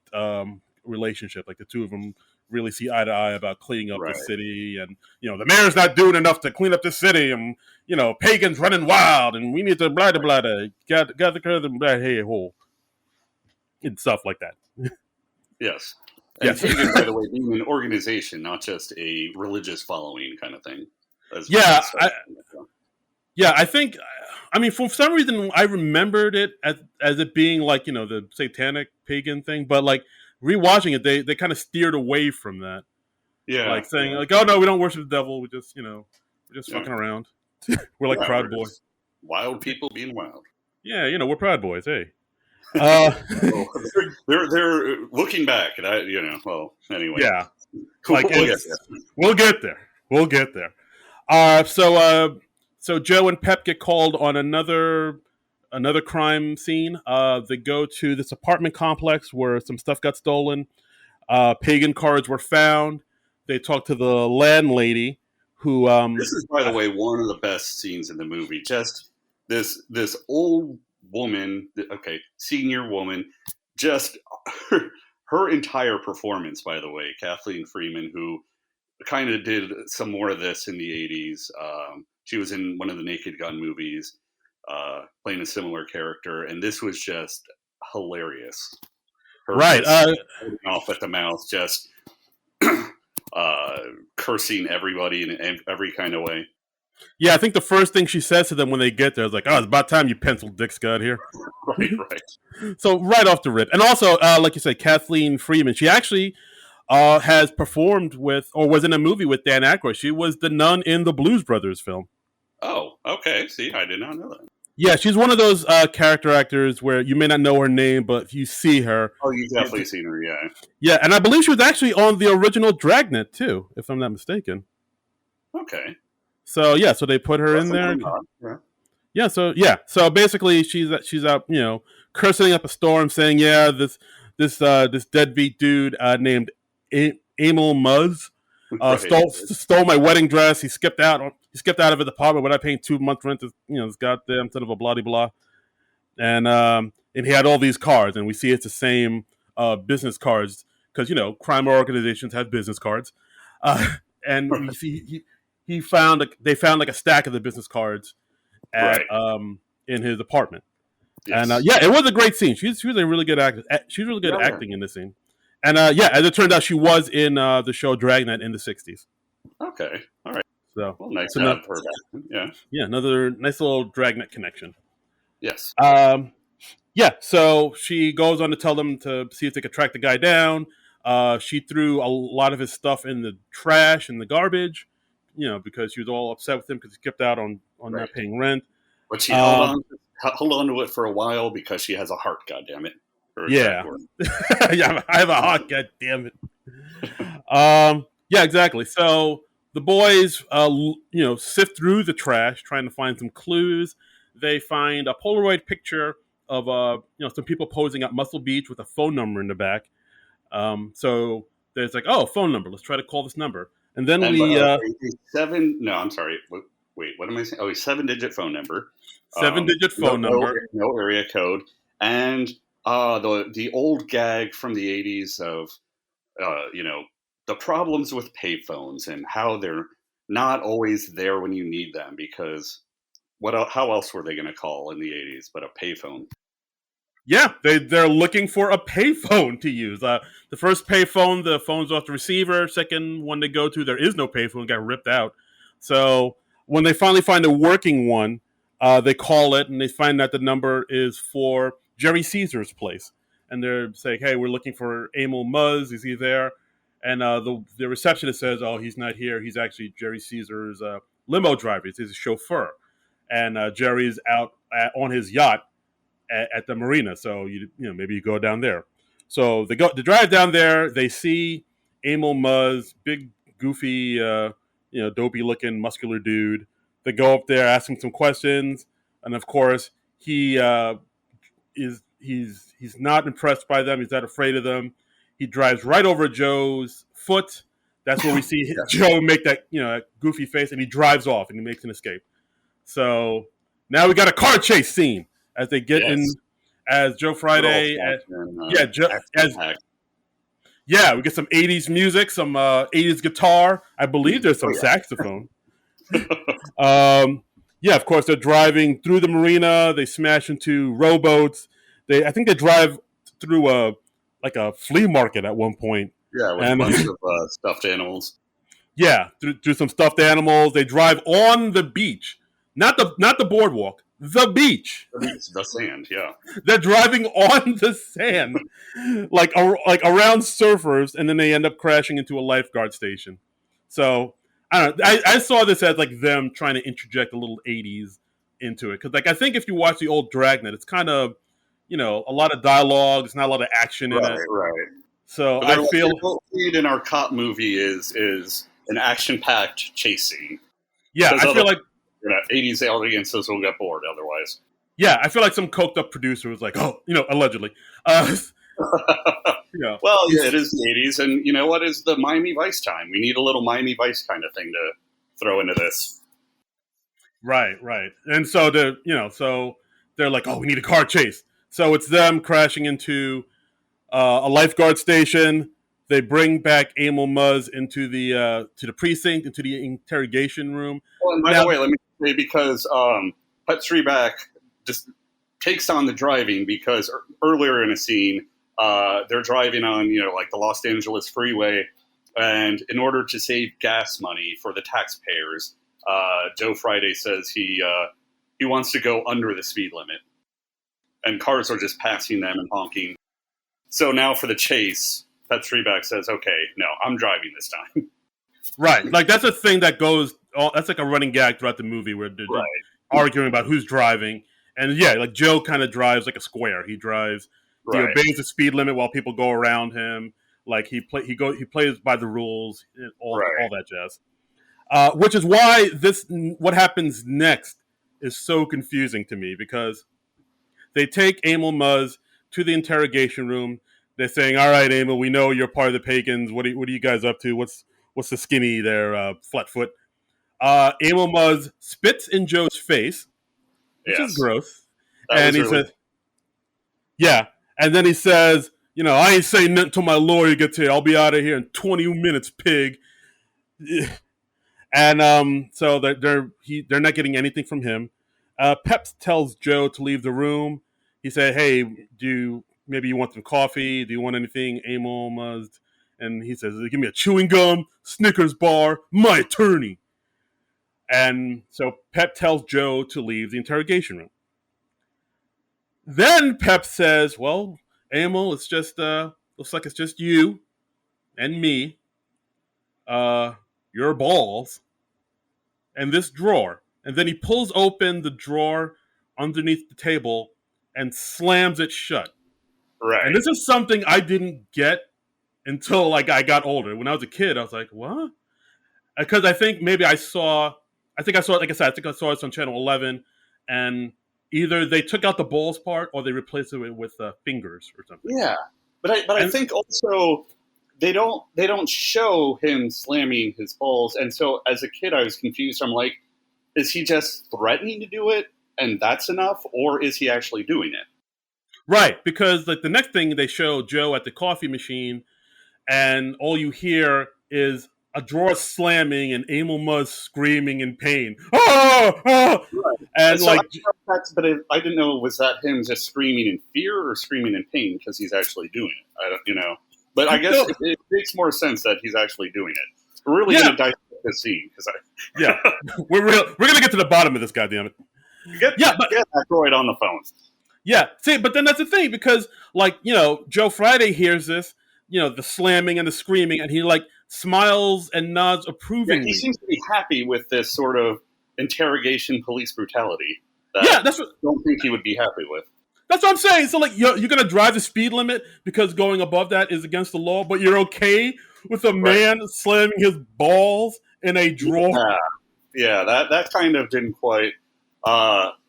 relationship. Like the two of them really see eye to eye about cleaning up the Right. city, and the mayor's not doing enough to clean up the city, and pagans running wild, and we need to blah blah blah blah, got the curve and blah hey hole and stuff like that. Yes. And Yes. Pagan, by the way, being an organization, not just a religious following kind of thing. As Yeah, started. Yeah, I think. I mean, for some reason, I remembered it as it being like the satanic pagan thing, but like rewatching it, they kind of steered away from that, Yeah. like saying Yeah. like, "Oh no, we don't worship the devil. We just we're just Yeah. fucking around. We're like Yeah, Proud we're Boys. just wild people being wild. Yeah, we're Proud Boys. Hey, uh, Well, they're looking back, and well, anyway. yeah, We'll like get it's there. we'll get there. We'll get there. So Joe and Pep get called on another crime scene. They go to this apartment complex where some stuff got stolen. Pagan cards were found. They talk to the landlady, who This is, by the way, one of the best scenes in the movie. Just this old woman, okay, senior woman, just her entire performance. By the way, Kathleen Freeman, who kind of did some more of this in the '80s. She was in one of the Naked Gun movies, playing a similar character, and this was just hilarious. Her right. just off at the mouth, just cursing everybody in every kind of way. Yeah, I think the first thing she says to them when they get there is like, "Oh, it's about time you pencil dicks got here." Right. So right off the rip, and also, like you said, Kathleen Freeman. She actually has performed with, or was in a movie with Dan Aykroyd. She was the nun in the Blues Brothers film. Oh, okay. See, I did not know that. Yeah, she's one of those character actors where you may not know her name, but if you see her, Oh, you've definitely seen her, yeah. yeah. And I believe she was actually on the original Dragnet too, if I'm not mistaken. Okay. So yeah, so they put her in there. Yeah. So basically, she's out, cursing up a storm, saying, "Yeah, this deadbeat dude named Emil Muzz stole my wedding dress. He skipped out of his apartment without paying 2 months rent. This goddamn son of a blah blah." And he had all these cards, and we see it's the same business cards because crime organizations have business cards, and we see they found like a stack of the business cards at in his apartment. Yes. And it was a great scene. She was a really good actor. She was really good acting in this scene. And as it turned out, she was in the show Dragnet in the '60s. Okay, all right. So nice to have her back. Yeah, another nice little Dragnet connection. Yes. So she goes on to tell them to see if they could track the guy down. She threw a lot of his stuff in the trash and the garbage, because she was all upset with him because he skipped out on not paying rent. But she held on to it for a while because she has a heart, goddammit. Yeah. Yeah, I have a heart, goddammit. Yeah, exactly. So the boys, sift through the trash trying to find some clues. They find a Polaroid picture of some people posing at Muscle Beach with a phone number in the back. So there's like, phone number. Let's try to call this number. And then I'm sorry. Wait, what am I saying? Oh, a 7-digit phone number. 7-digit phone number. No area code. And the old gag from the 80s of, the problems with payphones and how they're not always there when you need them because how else were they going to call in the 80s but a payphone? Yeah, they're looking for a payphone to use. The first payphone, the phone's off the receiver. Second one they go to, there is no payphone, got ripped out. So when they finally find a working one, they call it and they find that the number is for Jerry Caesar's place. And they're saying, "Hey, we're looking for Emil Muzz. Is he there?" And the receptionist says, "Oh, he's not here. He's actually Jerry Caesar's limo driver. He's his chauffeur." And Jerry's out on his yacht at the marina. So maybe you go down there. So they drive down there. They see Emil Muzz, big, goofy, dopey looking, muscular dude. They go up there, ask him some questions, and of course he's not impressed by them. He's not afraid of them. He drives right over Joe's foot. That's where we see Joe make that goofy face, and he drives off and he makes an escape. So now we got a car chase scene as they get in, as Joe Friday, we get some '80s music, some '80s guitar. I believe there's some saxophone. Of course they're driving through the marina. They smash into rowboats. I think they drive through a flea market at one point. Yeah, with a bunch of stuffed animals. Yeah, through some stuffed animals. They drive on the beach, not the boardwalk, the beach. The sand, yeah. They're driving on the sand, like around surfers, and then they end up crashing into a lifeguard station. So I don't know. I saw this as like them trying to interject a little '80s into it because I think if you watch the old Dragnet, it's kind of a lot of dialogue. There's not a lot of action in it. Right. So I feel what we need in our cop movie is an action-packed chase scene. Yeah, I feel like 80s audiences will get bored otherwise. Yeah, I feel like some coked up producer was like, allegedly. Well, yeah, it is the 80s, and you know what is the Miami Vice time? We need a little Miami Vice kind of thing to throw into this. Right. And so they're like, oh, we need a car chase. So it's them crashing into a lifeguard station. They bring back Emil Muzz into the precinct, into the interrogation room. Well, and by the way, let me say, because Pet Streetback just takes on the driving, because earlier in a scene, they're driving on, like the Los Angeles freeway, and in order to save gas money for the taxpayers, Joe Friday says he wants to go under the speed limit, and cars are just passing them and honking. So now for the chase, Pet Streetback says, "Okay, no, I'm driving this time." Right, like that's a thing that goes. That's like a running gag throughout the movie where they're arguing about who's driving, and like Joe kind of drives like a square. He drives, he obeys the speed limit while people go around him. Like he plays by the rules, all that jazz. Which is why what happens next is so confusing to me, because they take Emil Muzz to the interrogation room. They're saying, "All right, Emil, we know you're part of the Pagans. What are you guys up to? What's the skinny there, Flatfoot?" Emil Muzz spits in Joe's face, which is gross. And he says, "Yeah," and then he says, "I ain't saying nothing till my lawyer gets here. I'll be out of here in 20 minutes, pig." And so they're not getting anything from him. Peps tells Joe to leave the room. He said, "Hey, maybe you want some coffee? Do you want anything, Emil Muzz?" And he says, "Give me a chewing gum, Snickers bar, my attorney." And so Pep tells Joe to leave the interrogation room. Then Pep says, "Well, Emil, it's just looks like it's just you and me. Your balls, and this drawer." And then he pulls open the drawer underneath the table and slams it shut. Right. And this is something I didn't get until I got older. When I was a kid, I was like, "What?" Because I think I saw it, like I said, I think I saw it on Channel 11, and either they took out the balls part or they replaced it with fingers or something. Yeah, but I think also they don't show him slamming his balls, and so as a kid I was confused. I'm like, is he just threatening to do it and that's enough, or is he actually doing it? Right, because like the next thing they show Joe at the coffee machine, and all you hear is a drawer slamming and Emil Muzz screaming in pain. Oh! Oh! Right. And so like, I didn't know, was that him just screaming in fear or screaming in pain because he's actually doing it? But I guess it makes more sense that he's actually doing it. We're really going to dissect this scene we're going to get to the bottom of this. Goddammit. Get that droid on the phone. Yeah, see, but then that's the thing, because Joe Friday hears this, the slamming and the screaming, and he like smiles and nods approvingly. Yeah, he seems to be happy with this sort of interrogation police brutality. That's what I don't think he would be happy with. That's what I'm saying. So like you're going to drive the speed limit because going above that is against the law, but you're okay with a man slamming his balls in a drawer. Yeah, that kind of didn't quite.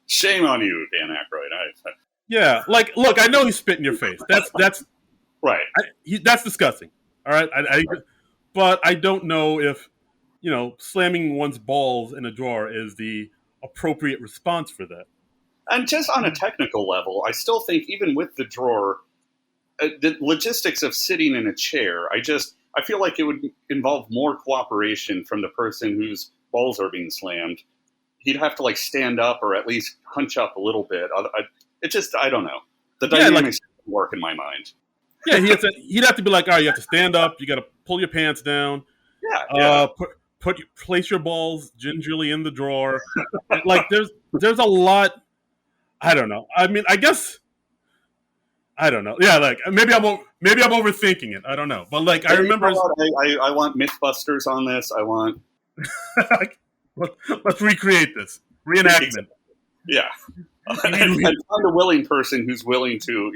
Shame on you, Dan Aykroyd. Yeah, like, look, I know he spit in your face. That's right. That's disgusting. All right, but I don't know if slamming one's balls in a drawer is the appropriate response for that. And just on a technical level, I still think even with the drawer, the logistics of sitting in a chair, I feel like it would involve more cooperation from the person whose balls are being slammed. He'd have to like stand up or at least hunch up a little bit. I don't know. The dynamics doesn't work in my mind. Yeah, he'd have to be like, all right, you have to stand up. You got to pull your pants down. Yeah. Place your balls gingerly in the drawer. Like there's a lot. I don't know. I mean, I guess I don't know. Yeah, like maybe I'm overthinking it. I don't know. But like I remember, I want Mythbusters on this. I want. Let's recreate this reenactment. Yeah, and find a willing person who's willing to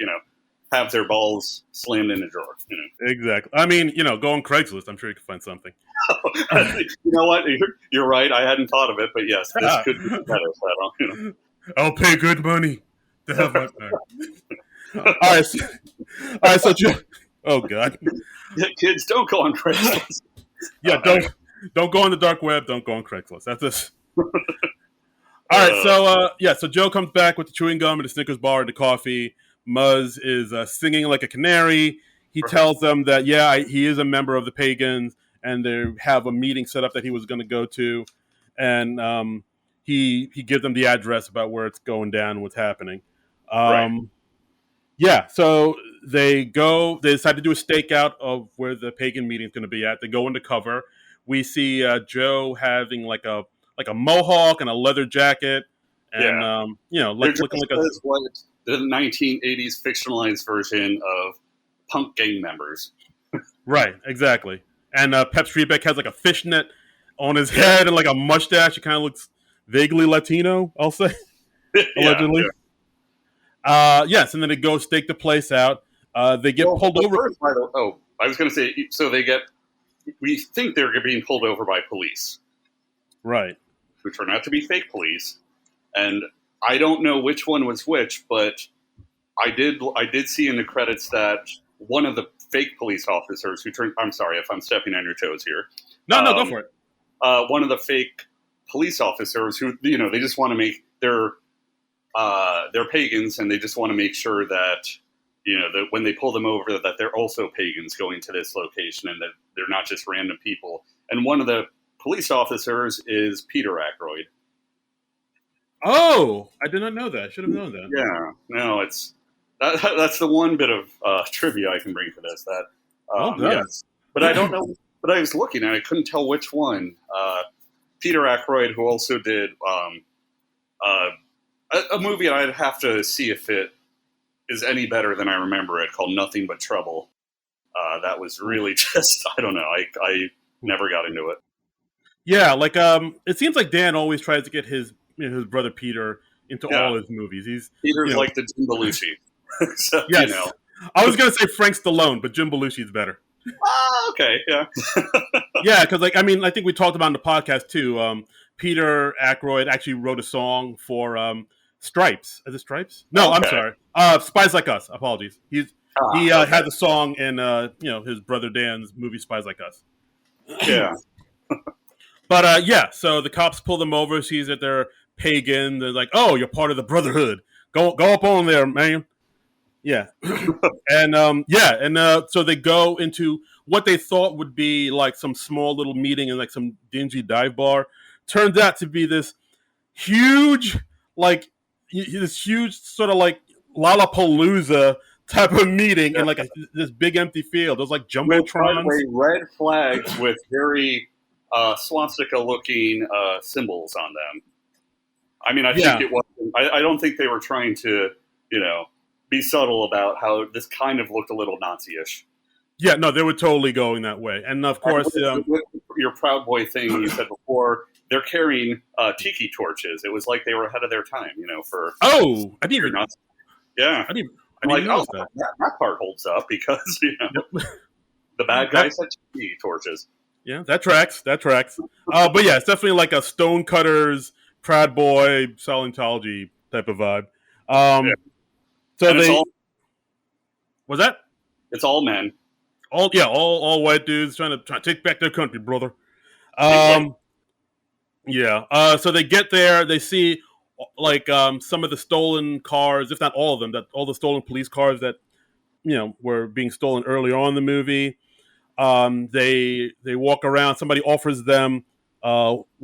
have their balls slammed in a drawer. Exactly. I mean, go on Craigslist. I'm sure you can find something. You know what? You're right. I hadn't thought of it, but yes, this could be better. I'll pay good money to have my back. All right. So, oh God, kids, don't go on Craigslist. Yeah, don't. Don't go on the dark web. Don't go on Craigslist. That's this. All right, so Joe comes back with the chewing gum and the Snickers bar and the coffee. Muzz is singing like a canary. He tells them that he is a member of the Pagans, and they have a meeting set up that he was going to go to, and he gives them the address about where it's going down and what's happening. Yeah, so they go. They decide to do a stakeout of where the pagan meeting is going to be at. They go undercover. We see Joe having like a mohawk and a leather jacket, and looking like the 1980s fictionalized version of punk gang members. Right, exactly. And Pep Streetbeck has like a fishnet on his head and like a mustache. It kind of looks vaguely Latino, I'll say, allegedly. Yeah. Yes, and then they go stake the place out. They get pulled over. I was going to say, so we think they're being pulled over by police. Right. Who turn out to be fake police. And I don't know which one was which, but I did see in the credits that one of the fake police officers I'm sorry if I'm stepping on your toes here. No, go for it. One of the fake police officers who, they just want to make they're pagans, and they just want to make sure that, that when they pull them over, that they're also pagans going to this location and that they're not just random people. And one of the police officers is Peter Aykroyd. Oh, I did not know that. I should have known that. Yeah, no, that's the one bit of trivia I can bring to this. Yes. But I don't know. But I was looking and I couldn't tell which one. Peter Aykroyd, who also did a movie I'd have to see if it is any better than I remember it, called Nothing But Trouble. That was really just, I don't know. I never got into it. Yeah, it seems like Dan always tries to get his brother Peter into all his movies. Peter's like the Jim Belushi. So, yes. I was going to say Frank Stallone, but Jim Belushi's better. Okay, yeah. Yeah, because I think we talked about in the podcast too. Peter Aykroyd actually wrote a song for Stripes. Is it Stripes? No, okay. I'm sorry. Spies Like Us. Apologies. He had the song in his brother Dan's movie Spies Like Us. Yeah. But so the cops pull them over, sees that they're pagan. They're like, "Oh, you're part of the Brotherhood. Go up on there, man." Yeah, and so they go into what they thought would be like some small little meeting in like some dingy dive bar. Turns out to be this huge sort of like Lollapalooza type of meeting in like this big empty field. There's like jumbotrons, red flags with very swastika-looking symbols on them. I mean, I think it was. I don't think they were trying to, be subtle about how this kind of looked a little Nazi-ish. Yeah, no, they were totally going that way, and of course, with your Proud Boy thing you said before, they're carrying tiki torches. It was like they were ahead of their time, for. Oh, I didn't. Yeah, I didn't know that. That part holds up because the bad guys had tiki torches. Yeah, that tracks. But yeah, it's definitely like a Stonecutters, Proud Boy, Scientology type of vibe. So was that? It's all men. All white dudes trying to take back their country, brother. So they get there. They see some of the stolen cars, if not all of them, that all the stolen police cars that were being stolen earlier on in the movie. They walk around. Somebody offers them lamb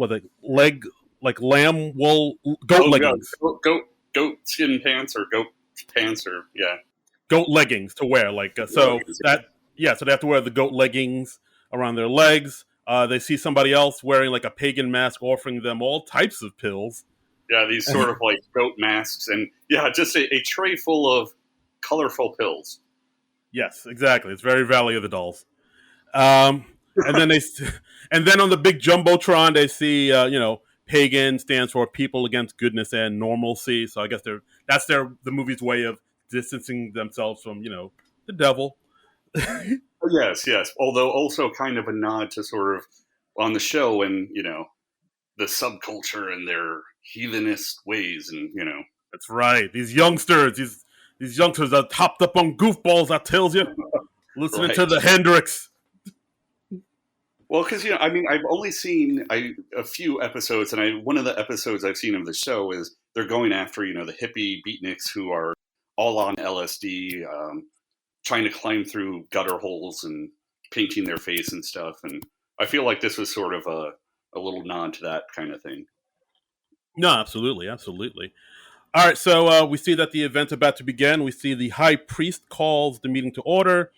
wool goat leggings, goat skin pants or goat pants or goat leggings to wear. So they have to wear the goat leggings around their legs. They see somebody else wearing like a pagan mask, offering them all types of pills. Yeah, these sort of like goat masks, and just a tray full of colorful pills. Yes, exactly. It's very Valley of the Dolls. And then on the big jumbotron, they see pagan stands for people against goodness and normalcy. So I guess that's the movie's way of distancing themselves from the devil. Yes. Although also kind of a nod to sort of on the show and the subculture and their heathenist ways, and that's right. These youngsters are topped up on goofballs. I tells you, listening to the Hendrix. Well, because I mean, I've only seen a few episodes, and one of the episodes I've seen of the show is they're going after the hippie beatniks who are all on LSD, trying to climb through gutter holes and painting their face and stuff. And I feel like this was sort of a little nod to that kind of thing. No, absolutely, absolutely. All right, so we see that the event's about to begin. We see the high priest calls the meeting to order.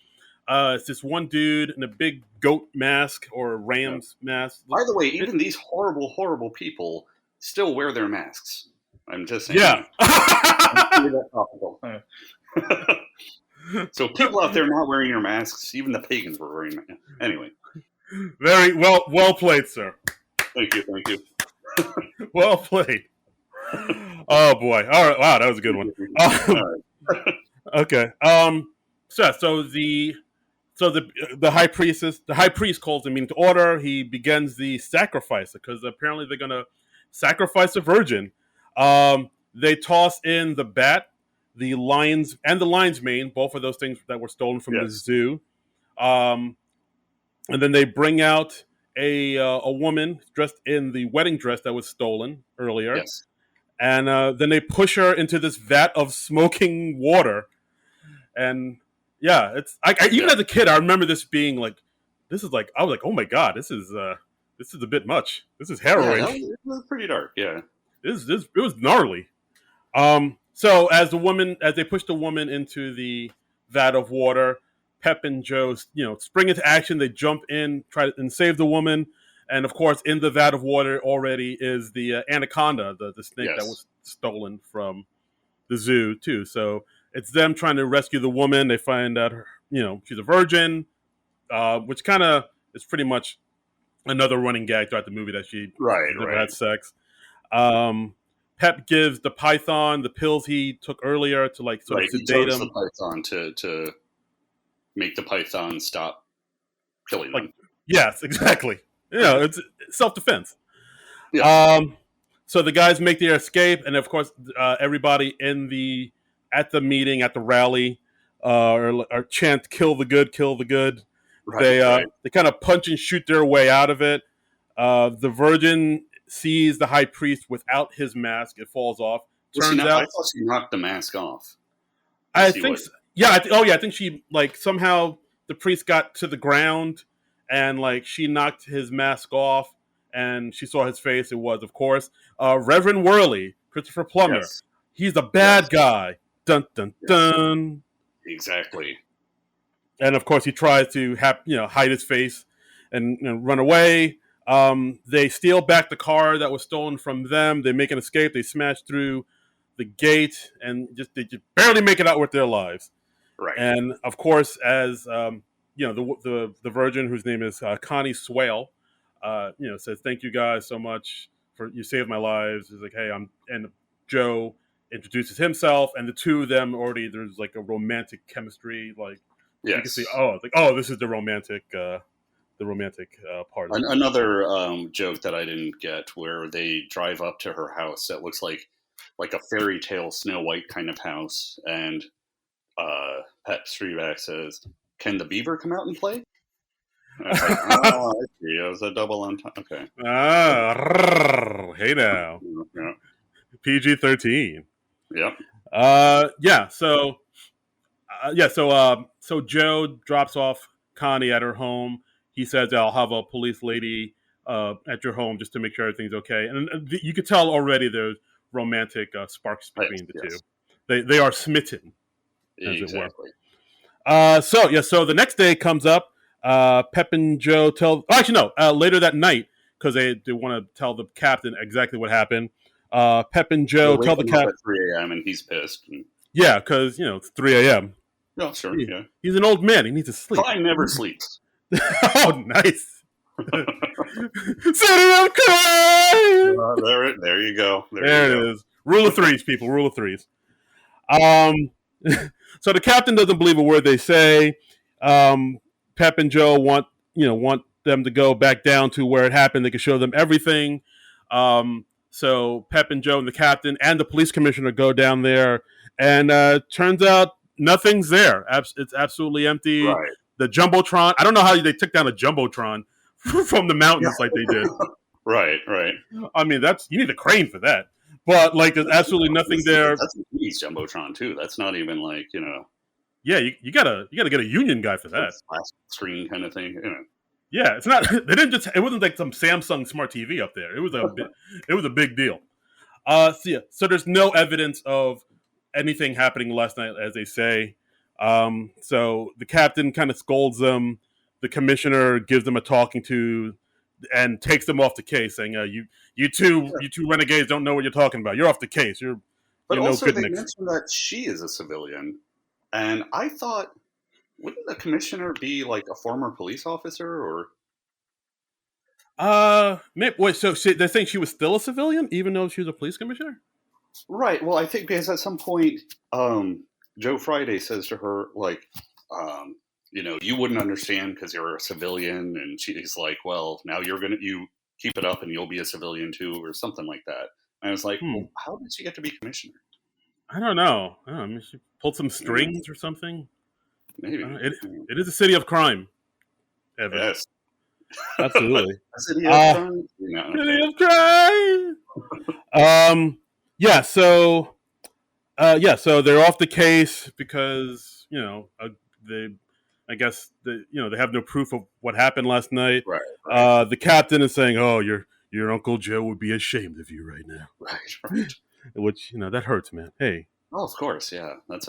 It's this one dude in a big goat mask or a ram's mask. By the way, even these horrible, horrible people still wear their masks. I'm just saying. Yeah. So people out there not wearing your masks, even the pagans were wearing them. Anyway. Very well played, sir. Thank you. Well played. Oh boy! All right, wow, that was a good one. Okay. So the high priest calls the meeting to order. He begins the sacrifice because apparently they're gonna sacrifice a virgin. They toss in the bat, the lion's mane, both of those things that were stolen from the zoo. And then they bring out a woman dressed in the wedding dress that was stolen earlier. Yes. And then they push her into this vat of smoking water. And yeah, it's even as a kid, I remember this being like, I was like, oh my god, this is a bit much. This is harrowing. Yeah, it was pretty dark. Yeah, it was gnarly. So as they push the woman into the vat of water, Pep and Joe, spring into action. They jump in, try and save the woman. And of course, in the vat of water already is the anaconda, the snake that was stolen from the zoo too. So it's them trying to rescue the woman. They find out she's a virgin, which kind of is pretty much another running gag throughout the movie that she never had sex. Pep gives the python the pills he took earlier to sort of sedate him. The python to make the python stop killing them. Yes, exactly. It's self-defense. Yeah. So the guys make their escape, and of course, everybody at the meeting, at the rally, or chant "Kill the good, kill the good." They kind of punch and shoot their way out of it. The virgin sees the high priest without his mask. It falls off. Turns out, I thought she knocked the mask off. I think. Yeah. I think she somehow the priest got to the ground. And she knocked his mask off, and she saw his face. It was, of course, Reverend Worley, Christopher Plummer. Yes. He's a bad guy. Dun dun dun. Exactly. And of course, he tries to hide his face and run away. They steal back the car that was stolen from them. They make an escape. They smash through the gate, and they just barely make it out with their lives. Right. And of course, as the virgin, whose name is Connie Swale, says, "Thank you guys so much for you saved my lives." He's like, "Hey, and Joe introduces himself, and the two of them already there's a romantic chemistry. You can see, this is the romantic part. Another joke that I didn't get, where they drive up to her house that looks like a fairy tale Snow White kind of house, and Pep Streebak says, "Can the beaver come out and play?" And I was like, I see. It was a double on top. Okay. Hey now. Yeah. PG-13. Yep. So Joe drops off Connie at her home. He says, "I'll have a police lady at your home just to make sure everything's okay." And you could tell already there's romantic sparks between the two. They are smitten, as it were. So the next day comes up. Pep and Joe later that night, because they want to tell the captain exactly what happened. Pep and Joe tell the captain at 3 a.m. and he's pissed. Yeah, because it's 3 a.m. No, sure. Yeah, he's an old man. He needs to sleep. Klein never sleeps. Oh, nice. City of crime. There you go. There it is. Rule of threes, people. Rule of threes. So the captain doesn't believe a word they say. Pep and Joe want them to go back down to where it happened. They can show them everything. So Pep and Joe and the captain and the police commissioner go down there, and turns out nothing's there. It's absolutely empty. Right. The Jumbotron, I don't know how they took down a Jumbotron from the mountains like they did. Right. I mean, you need a crane for that. But like, there's absolutely nothing there. That's a huge jumbotron too. That's not even like Yeah, you gotta get a union guy for that. flat screen kind of thing. Yeah, it's not. They didn't just. It wasn't like some Samsung smart TV up there. It was a big deal. So there's no evidence of anything happening last night, as they say. So the captain kind of scolds them. The commissioner gives them a talking to, and takes them off the case, saying, "You two renegades don't know what you're talking about. You're off the case. But you're also, no good they nicks." mentioned that she is a civilian, and I thought, wouldn't the commissioner be like a former police officer or? Wait. So they're saying she was still a civilian, even though she was a police commissioner? Right. Well, I think because at some point, Joe Friday says to her, like, you wouldn't understand because you're a civilian, and she's like, well, now you keep it up and you'll be a civilian too, or something like that. And I was like, well, how did she get to be commissioner? I don't know. I mean, she pulled some strings or something. Maybe. It is a city of crime, Evan. Yes. Absolutely. A city of crime. City of crime. Yeah. So they're off the case because I guess they have no proof of what happened last night. Right. The captain is saying, "Oh, your Uncle Joe would be ashamed of you right now." Right. Which that hurts, man. Hey. Oh, of course, yeah. That's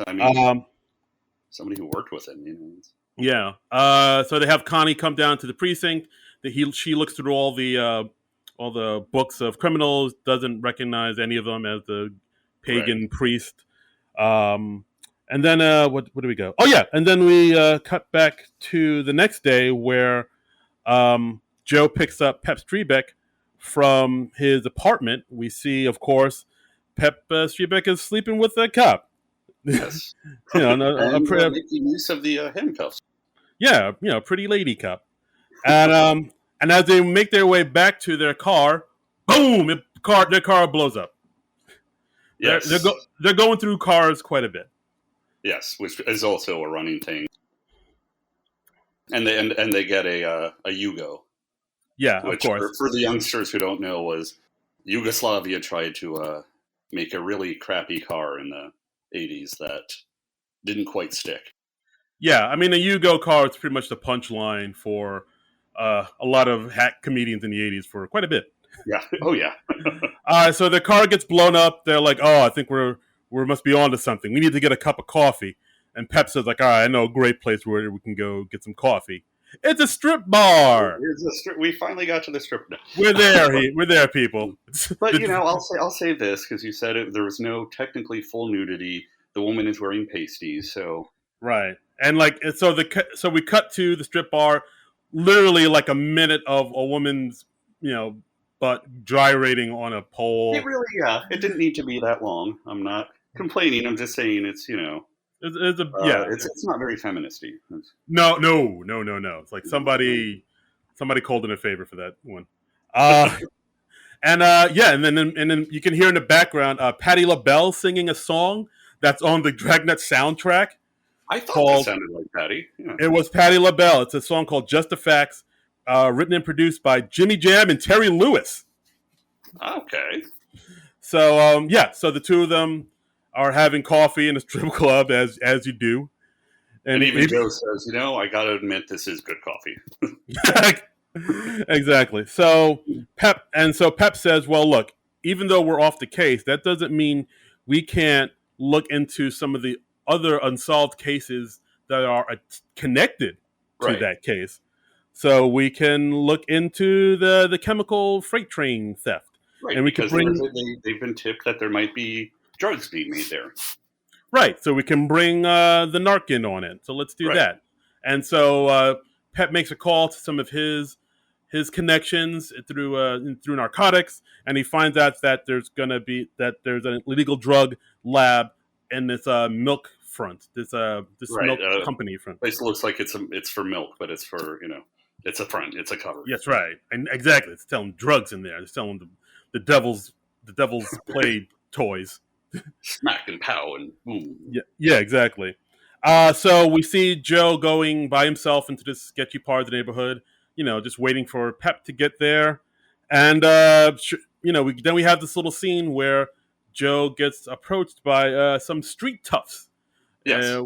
somebody who worked with him. Yeah. So they have Connie come down to the precinct. She looks through all the books of criminals, doesn't recognize any of them as the pagan priest. And then what do we go? Oh yeah, and then we cut back to the next day where Joe picks up Pep Strebeck from his apartment. We see, of course, Pep Strebeck is sleeping with a cop. Yes. Making use of the handcuffs. Yeah, pretty lady cop. And as they make their way back to their car, boom! Their car blows up. Yes. They're going through cars quite a bit. Yes, which is also a running thing. And they get a Yugo. Yeah, which, of course. For the youngsters who don't know, was Yugoslavia tried to make a really crappy car in the 80s that didn't quite stick. Yeah, I mean, a Yugo car is pretty much the punchline for a lot of hack comedians in the 80s for quite a bit. Yeah. Oh, yeah. So the car gets blown up. They're like, "Oh, I think we must be on to something. We need to get a cup of coffee." And Pep says, like, "All right, I know a great place where we can go get some coffee. It's a strip bar." We finally got to the strip. We're there. We're there, people. But I'll say this because you said it. There was no technically full nudity. The woman is wearing pasties, so right. And so we cut to the strip bar. Literally, like a minute of a woman's butt gyrating on a pole. It really, it didn't need to be that long. I'm not complaining. I'm just saying it's it's not very feministy. No. It's like somebody called in a favor for that one. And then you can hear in the background Patti LaBelle singing a song that's on the Dragnet soundtrack. I thought it sounded like Patti. Yeah. It was Patti LaBelle. It's a song called "Just the Facts," written and produced by Jimmy Jam and Terry Lewis. Okay. So so the two of them are having coffee in a strip club as you do, and even Joe says, I got to admit this is good coffee. Exactly. So Pep says, "Well, look, even though we're off the case, that doesn't mean we can't look into some of the other unsolved cases that are connected to that case. So we can look into the chemical freight train theft, and we can they've been tipped that there might be drugs being made there. Right. So we can bring the Narcan on it. So let's do that." And so Pep makes a call to some of his connections through narcotics, and he finds out that there's an illegal drug lab in this milk front, this milk company front. It looks like it's for milk, but it's for it's a front, it's a cover. Yes, right, and exactly, it's selling drugs in there. It's selling the devil's play toys. Smack and pow and boom. Yeah, exactly. So we see Joe going by himself into this sketchy part of the neighborhood. just waiting for Pep to get there. And, then we have this little scene where Joe gets approached by some street toughs. Yes.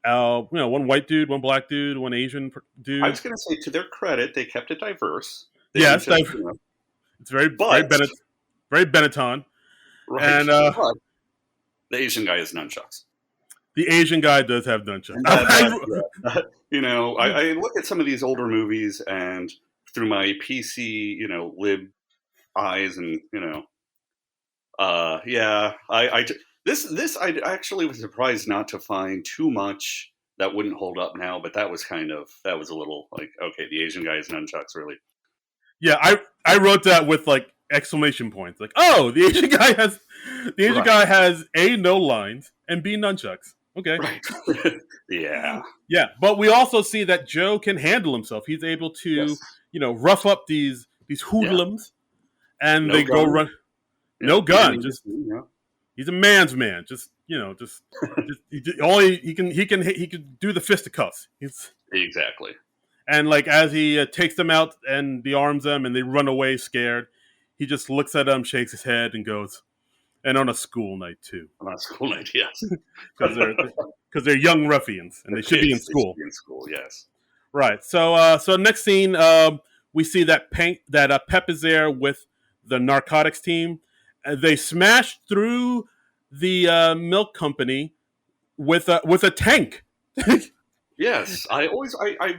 One white dude, one black dude, one Asian dude. I was going to say, to their credit, they kept it diverse. They Yes, didn't just, it's very very Benetton. right. And But the Asian guy has nunchucks. the Asian guy does have nunchucks. I look at some of these older movies and through my PC, lib eyes, and this I actually was surprised not to find too much that wouldn't hold up now, but that was a little like, okay, the Asian guy has nunchucks, really. Yeah, I wrote that with like exclamation points, like, oh, the Asian guy has A, no lines, and B, nunchucks. Okay. Right. Yeah. Yeah, but we also see that Joe can handle himself. He's able to, rough up these hoodlums, and No they gun. go run. Yeah. No gun. He's a man's man. All he can do the fisticuffs. Exactly. And like as he takes them out and he arms them and they run away scared, he just looks at them, shakes his head, and goes, "And on a school night too." On a school night, yes. Because they're young ruffians and they should be in school. Yes. Right. So next scene, we see that Pep is there with the narcotics team. They smash through the milk company with a tank. Yes, I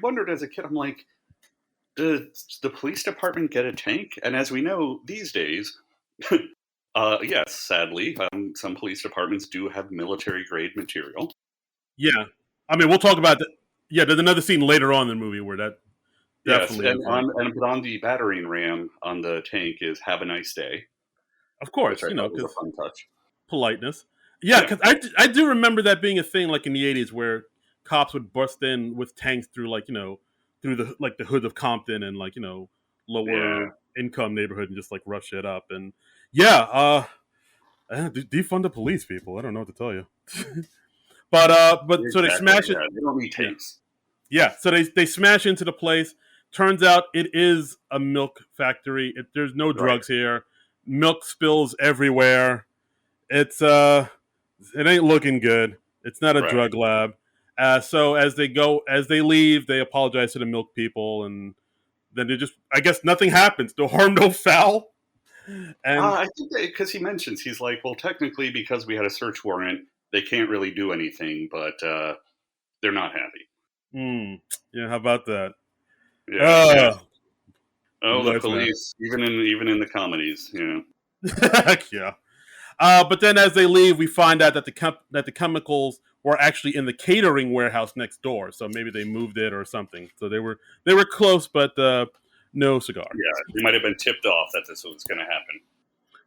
wondered as a kid. I'm like, does the police department get a tank? And as we know these days, yes, sadly, some police departments do have military grade material. Yeah, I mean, we'll talk about that. Yeah, there's another scene later on in the movie where that definitely. Yes, and on the battering ram on the tank is "Have a nice day." Of course, was a fun touch. Politeness. Yeah, because I do remember that being a thing, like in the '80s, where cops would bust in with tanks through through the hood of Compton and lower income neighborhood and just like rough shit up. And defund the police, people. I don't know what to tell you. but exactly, so they smash it. They don't need tanks. Yeah, so they smash into the place. Turns out it is a milk factory. There's no drugs here. Milk spills everywhere. It ain't looking good. It's not a drug lab. So as they leave, they apologize to the milk people, and then I guess nothing happens. No harm, no foul. And I think because he mentions, he's like, well, technically, because we had a search warrant, they can't really do anything, but they're not happy. Yeah, how about that? Yeah. The police, even in the comedies, Yeah. But then as they leave, we find out that the chemicals were actually in the catering warehouse next door. So maybe they moved it or something. So they were close, but no cigar. Yeah, they might have been tipped off that this was going to happen.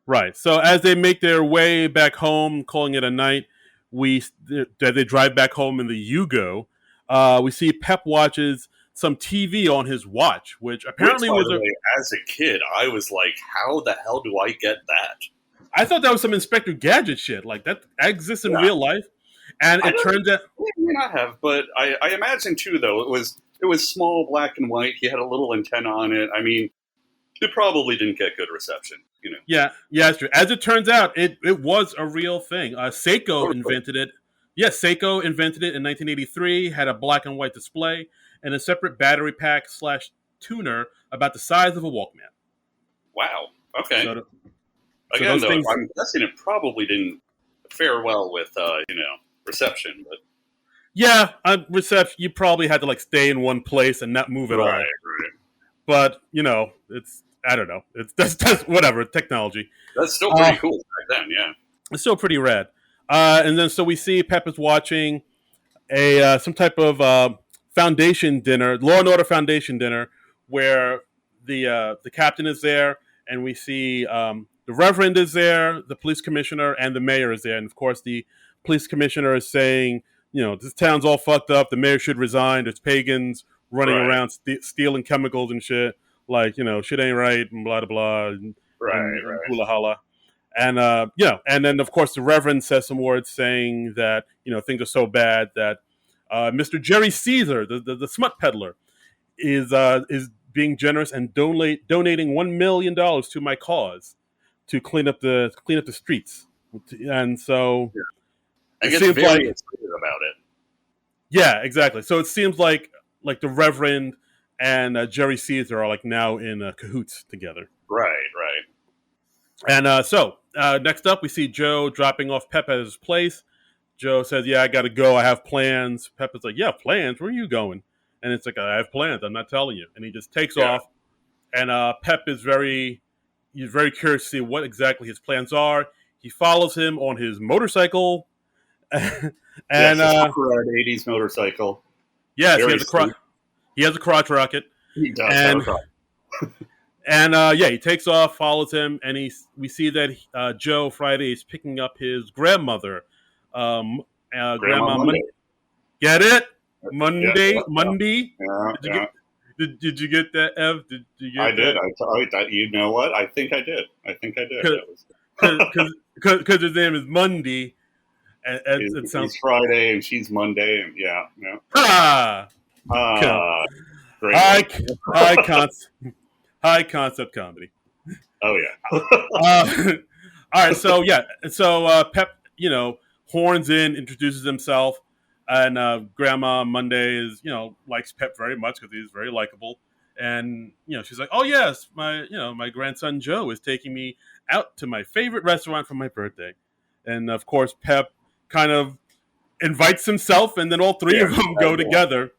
Right. So as they make their way back home, calling it a night, they drive back home in the Yugo. We see Pep watches some TV on his watch, which apparently as a kid, I was like, how the hell do I get that? I thought that was some Inspector Gadget shit. Like, that exists in real life. And it turns out... He may not have, but I imagine, too, though, it was small, black and white. He had a little antenna on it. I mean, it probably didn't get good reception, Yeah, that's true. As it turns out, it was a real thing. Seiko invented it. Yes, Seiko invented it in 1983, had a black and white display, and a separate battery pack / tuner about the size of a Walkman. Wow. Okay. Again, though, I'm guessing it probably didn't fare well with, reception. But yeah, reception. You probably had to stay in one place and not move at all. Right. But it's I don't know. That's whatever technology. That's still pretty cool back then. Yeah, it's still pretty rad. And then so we see Pep is watching some type of foundation dinner, Law and Order Foundation dinner, where the captain is there, and we see the Reverend is there, the police commissioner, and the mayor is there. And of course, the police commissioner is saying, this town's all fucked up. The mayor should resign. There's pagans running around stealing chemicals and shit. Like, shit ain't right, and blah, blah, blah. And hula holla. And, and then, of course, the Reverend says some words saying that, things are so bad that Mr. Jerry Caesar, the smut peddler, is being generous and donating $1 million to my cause to clean up the streets. And so I it get seems very like, excited about it. yeah, exactly. So it seems like the Reverend and Jerry Caesar are like now in cahoots together. Right, right. And so next up, we see Joe dropping off Pep at his place. Joe says, "Yeah, I got to go. I have plans." Pep is like, "Yeah, plans? Where are you going?" And it's like, "I have plans. I'm not telling you." And he just takes Yeah. off. And Pep is he's very curious to see what exactly his plans are. He follows him on his motorcycle. And Yes, a super rad 80s motorcycle. yes, Very he has a crotch rocket. He does have And a crotch. And yeah, he takes off, follows him, and we see that Joe Friday is picking up his grandmother, Grandma Monday. Get it? Yeah. Monday. Yeah. Did you get that, Ev? Did you get I that? did. You know what? I think I did. Because his name is Monday, and it sounds he's Friday and she's Monday, and yeah. ha. Great. High concept comedy. Oh yeah. All right, so yeah, so Pep, horns in, introduces himself, and Grandma Monday likes Pep very much because he's very likable, and she's like, "Oh yes, my grandson Joe is taking me out to my favorite restaurant for my birthday," and of course Pep kind of invites himself, and then all three of them go together.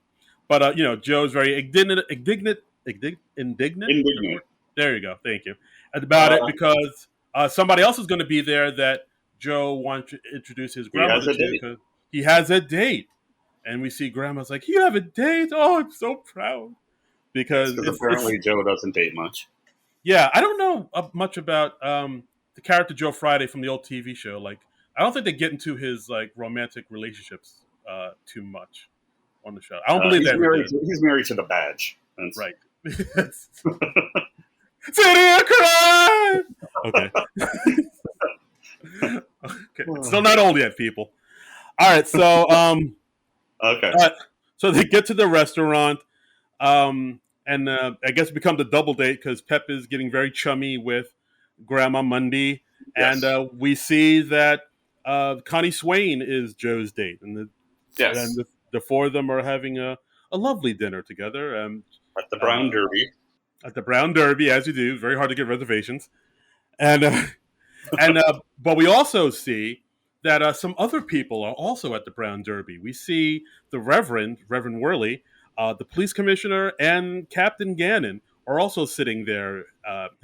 But Joe's very indignant. There you go. Thank you. About it because somebody else is going to be there that Joe wants to introduce his grandmother to because he has a date. And we see Grandma's like, "You have a date? Oh, I'm so proud." Because apparently Joe doesn't date much. Yeah, I don't know much about the character Joe Friday from the old TV show. Like, I don't think they get into his like romantic relationships too much on the show. I don't believe that. He's married to the badge. That's right. City of crime. Okay. Okay. Still not old yet, people. All right, so okay. So they get to the restaurant, and I guess it becomes a double date because Pep is getting very chummy with Grandma Monday, yes. And we see that Connie Swain is Joe's date, and the four of them are having a lovely dinner together. At the Brown Derby. At the Brown Derby, as you do. Very hard to get reservations. And but we also see that some other people are also at the Brown Derby. We see the Reverend Worley, the police commissioner, and Captain Gannon are also sitting there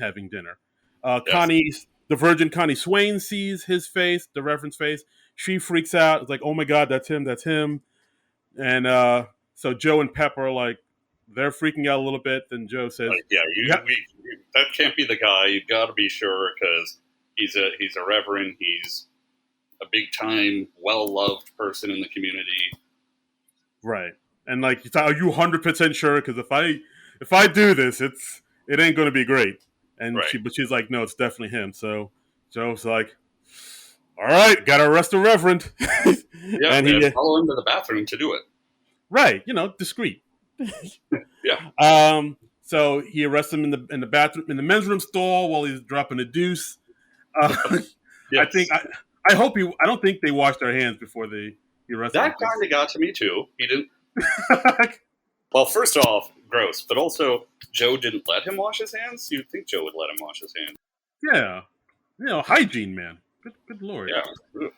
having dinner. Yes. The Virgin Connie Swain sees his face, the Reverend's face. She freaks out. It's like, "Oh my God, that's him. And so Joe and Pep are like, they're freaking out a little bit. Then Joe says, that can't be the guy. You've got to be sure because he's a reverend. He's a big time, well loved person in the community." Right, and like, are you 100% sure? Because if I do this, it ain't going to be great. And she's like, "No, it's definitely him." So Joe's like, "All right, got to arrest the Reverend." And he follow him to the bathroom to do it. Right, discreet. Yeah. So he arrests him in the bathroom, in the men's room stall while he's dropping a deuce. Yes. I don't think they washed their hands before he arrested him. That kind of got to me too. He didn't. Well, first off, gross, but also Joe didn't let him wash his hands. You'd think Joe would let him wash his hands. Yeah, hygiene, man. Good Lord. Yeah.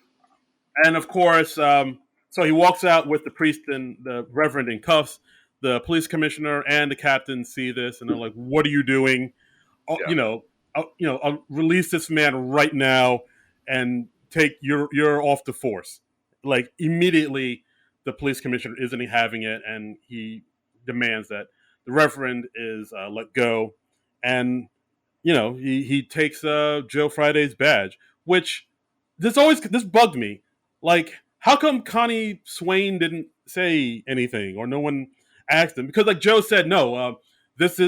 And of course, so he walks out with the priest and the Reverend in cuffs. The police commissioner and the captain see this, and they're like, "What are you doing? I'll release this man right now, and you're off the force." Like immediately, the police commissioner isn't having it, and he demands that the Reverend is let go, and he takes Joe Friday's badge, which this bugged me. Like, how come Connie Swain didn't say anything, or no one asked him? Because like Joe said, no, this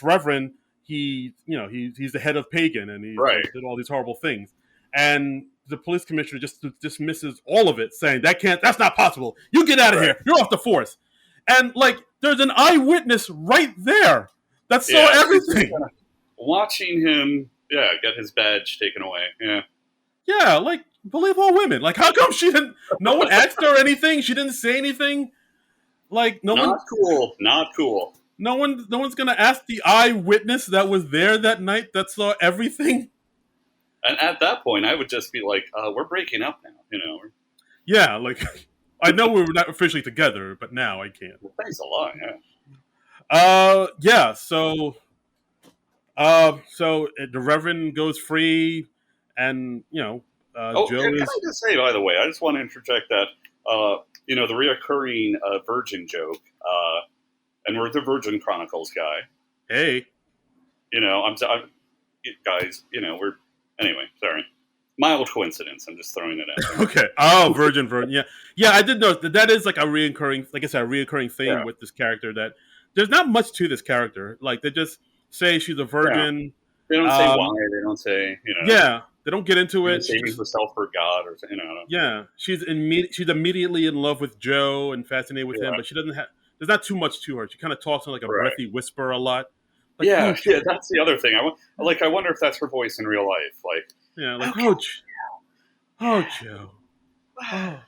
Reverend, he's the head of Pagan, and he did all these horrible things, and the police commissioner just dismisses all of it, saying that's not possible. You get out of here. You're off the force. And like There's an eyewitness right there that saw everything. Watching him, get his badge taken away. Yeah. Yeah, like, believe all women. Like, how come she didn't? No one asked her anything. She didn't say anything. Like, Not cool. No one's gonna ask the eyewitness that was there that night that saw everything. And at that point, I would just be like, "We're breaking up now." Yeah, like, I know we were not officially together, but now I can't. Well, thanks a lot. Yeah. Yeah. So the Reverend goes free, and Joe can I just say, by the way, I just want to interject that the reoccurring virgin joke, and we're the Virgin Chronicles guy. Hey, I'm guys. We're anyway. Sorry, mild coincidence. I'm just throwing it out there. Okay. Oh, virgin. Yeah. I did notice that is like a reoccurring, like I said, a reoccurring theme with this character. That there's not much to this character. Like, they just say she's a virgin. They don't say why. They don't say Yeah, they don't get into it. Saving herself for God, or Yeah, she's immediately in love with Joe and fascinated with him, but she doesn't have. There's not too much to her. She kind of talks in like a breathy whisper a lot. Like, yeah, that's the other thing. I wonder if that's her voice in real life. Like, Joe. Oh,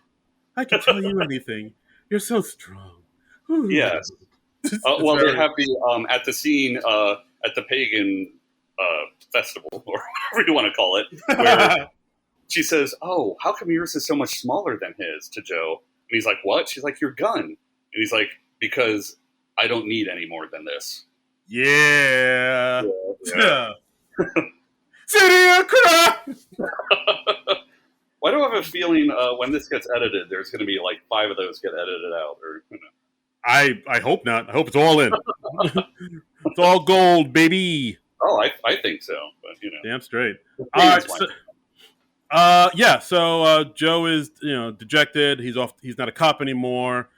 I can tell you anything. You're so strong. Ooh. Yes. Well, they have the at the scene at the pagan festival, or whatever you want to call it, where she says, "Oh, how come yours is so much smaller than his?" to Joe, and he's like, "What?" She's like, "Your gun," and he's like, "Because I don't need any more than this." Yeah. City of crime. Why do I have a feeling when this gets edited, there's going to be like 5 of those get edited out, or I hope not. I hope it's all in. It's all gold, baby. Oh, I think so, but damn straight. All right. So Joe is dejected. He's off. He's not a cop anymore.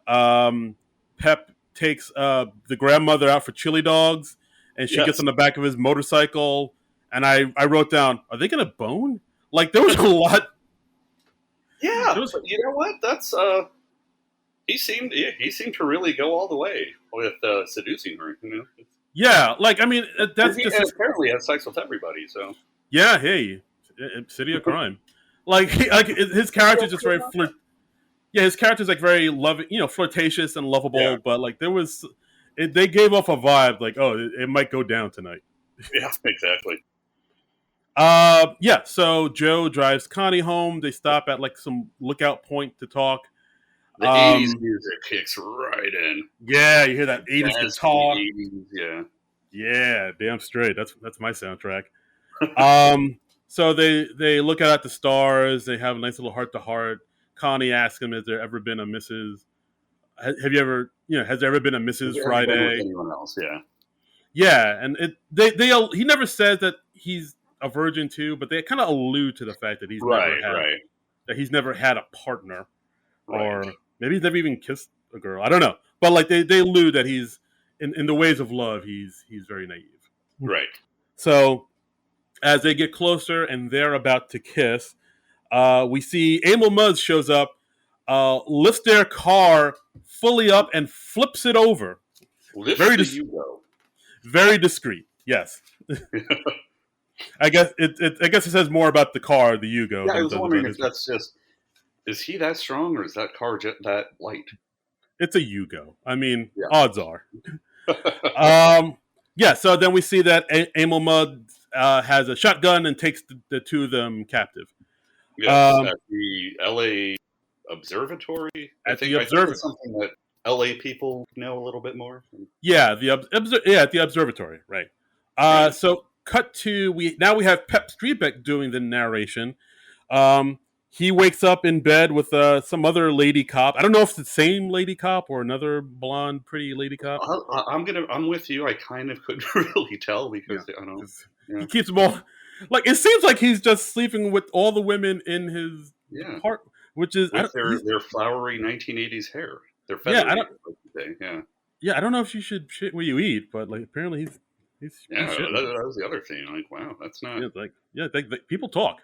Pep takes the grandmother out for chili dogs, and she gets on the back of his motorcycle. And I wrote down, are they going to bone? Like, there was a lot. Yeah, but you know what? That's he seemed to really go all the way with seducing her. Yeah, like, I mean, that's just apparently has sex with everybody. So yeah, hey, city of crime. Like his character's just very his character's like very loving, flirtatious and lovable. Yeah. But like they gave off a vibe like, oh, it might go down tonight. Yeah, exactly. So Joe drives Connie home. They stop at like some lookout point to talk. The 80s music kicks right in. Yeah, you hear that 80s guitar. 80s, yeah. Yeah, damn straight. That's my soundtrack. So they look out at the stars. They have a nice little heart-to-heart. Connie asks him, has there ever been a Mrs. Have you ever, has there ever been a Mrs. Friday? Anyone else, yeah. Yeah, and he never says that he's a virgin too, but they kind of allude to the fact that he's never had a partner, or maybe he's never even kissed a girl. I don't know, but like they allude that he's in the ways of love, he's very naive. Right. So as they get closer and they're about to kiss, we see Emil Muzz shows up, lifts their car fully up and flips it over. Very discreet. Yes. I guess it says more about the car, the Yugo. Yeah, I was wondering if that's just, is he that strong or is that car that light? It's a Yugo. I mean, odds are. So then we see that Emil Mudd has a shotgun and takes the two of them captive. Yes, at the L.A. Observatory. I think it's something that L.A. people know a little bit more. Yeah, at the observatory, right. So cut to we have Pep Streetbeck doing the narration. He wakes up in bed with some other lady cop. I don't know if it's the same lady cop or another blonde, pretty lady cop. I'm with you. I kind of couldn't really tell because I don't. Yeah. He keeps them all. Like, it seems like he's just sleeping with all the women in his apartment, which is with their flowery 1980s hair. Their feathery. I don't know if you should shit where you eat, but like apparently he's that was the other thing. Like, wow, that's not. People talk.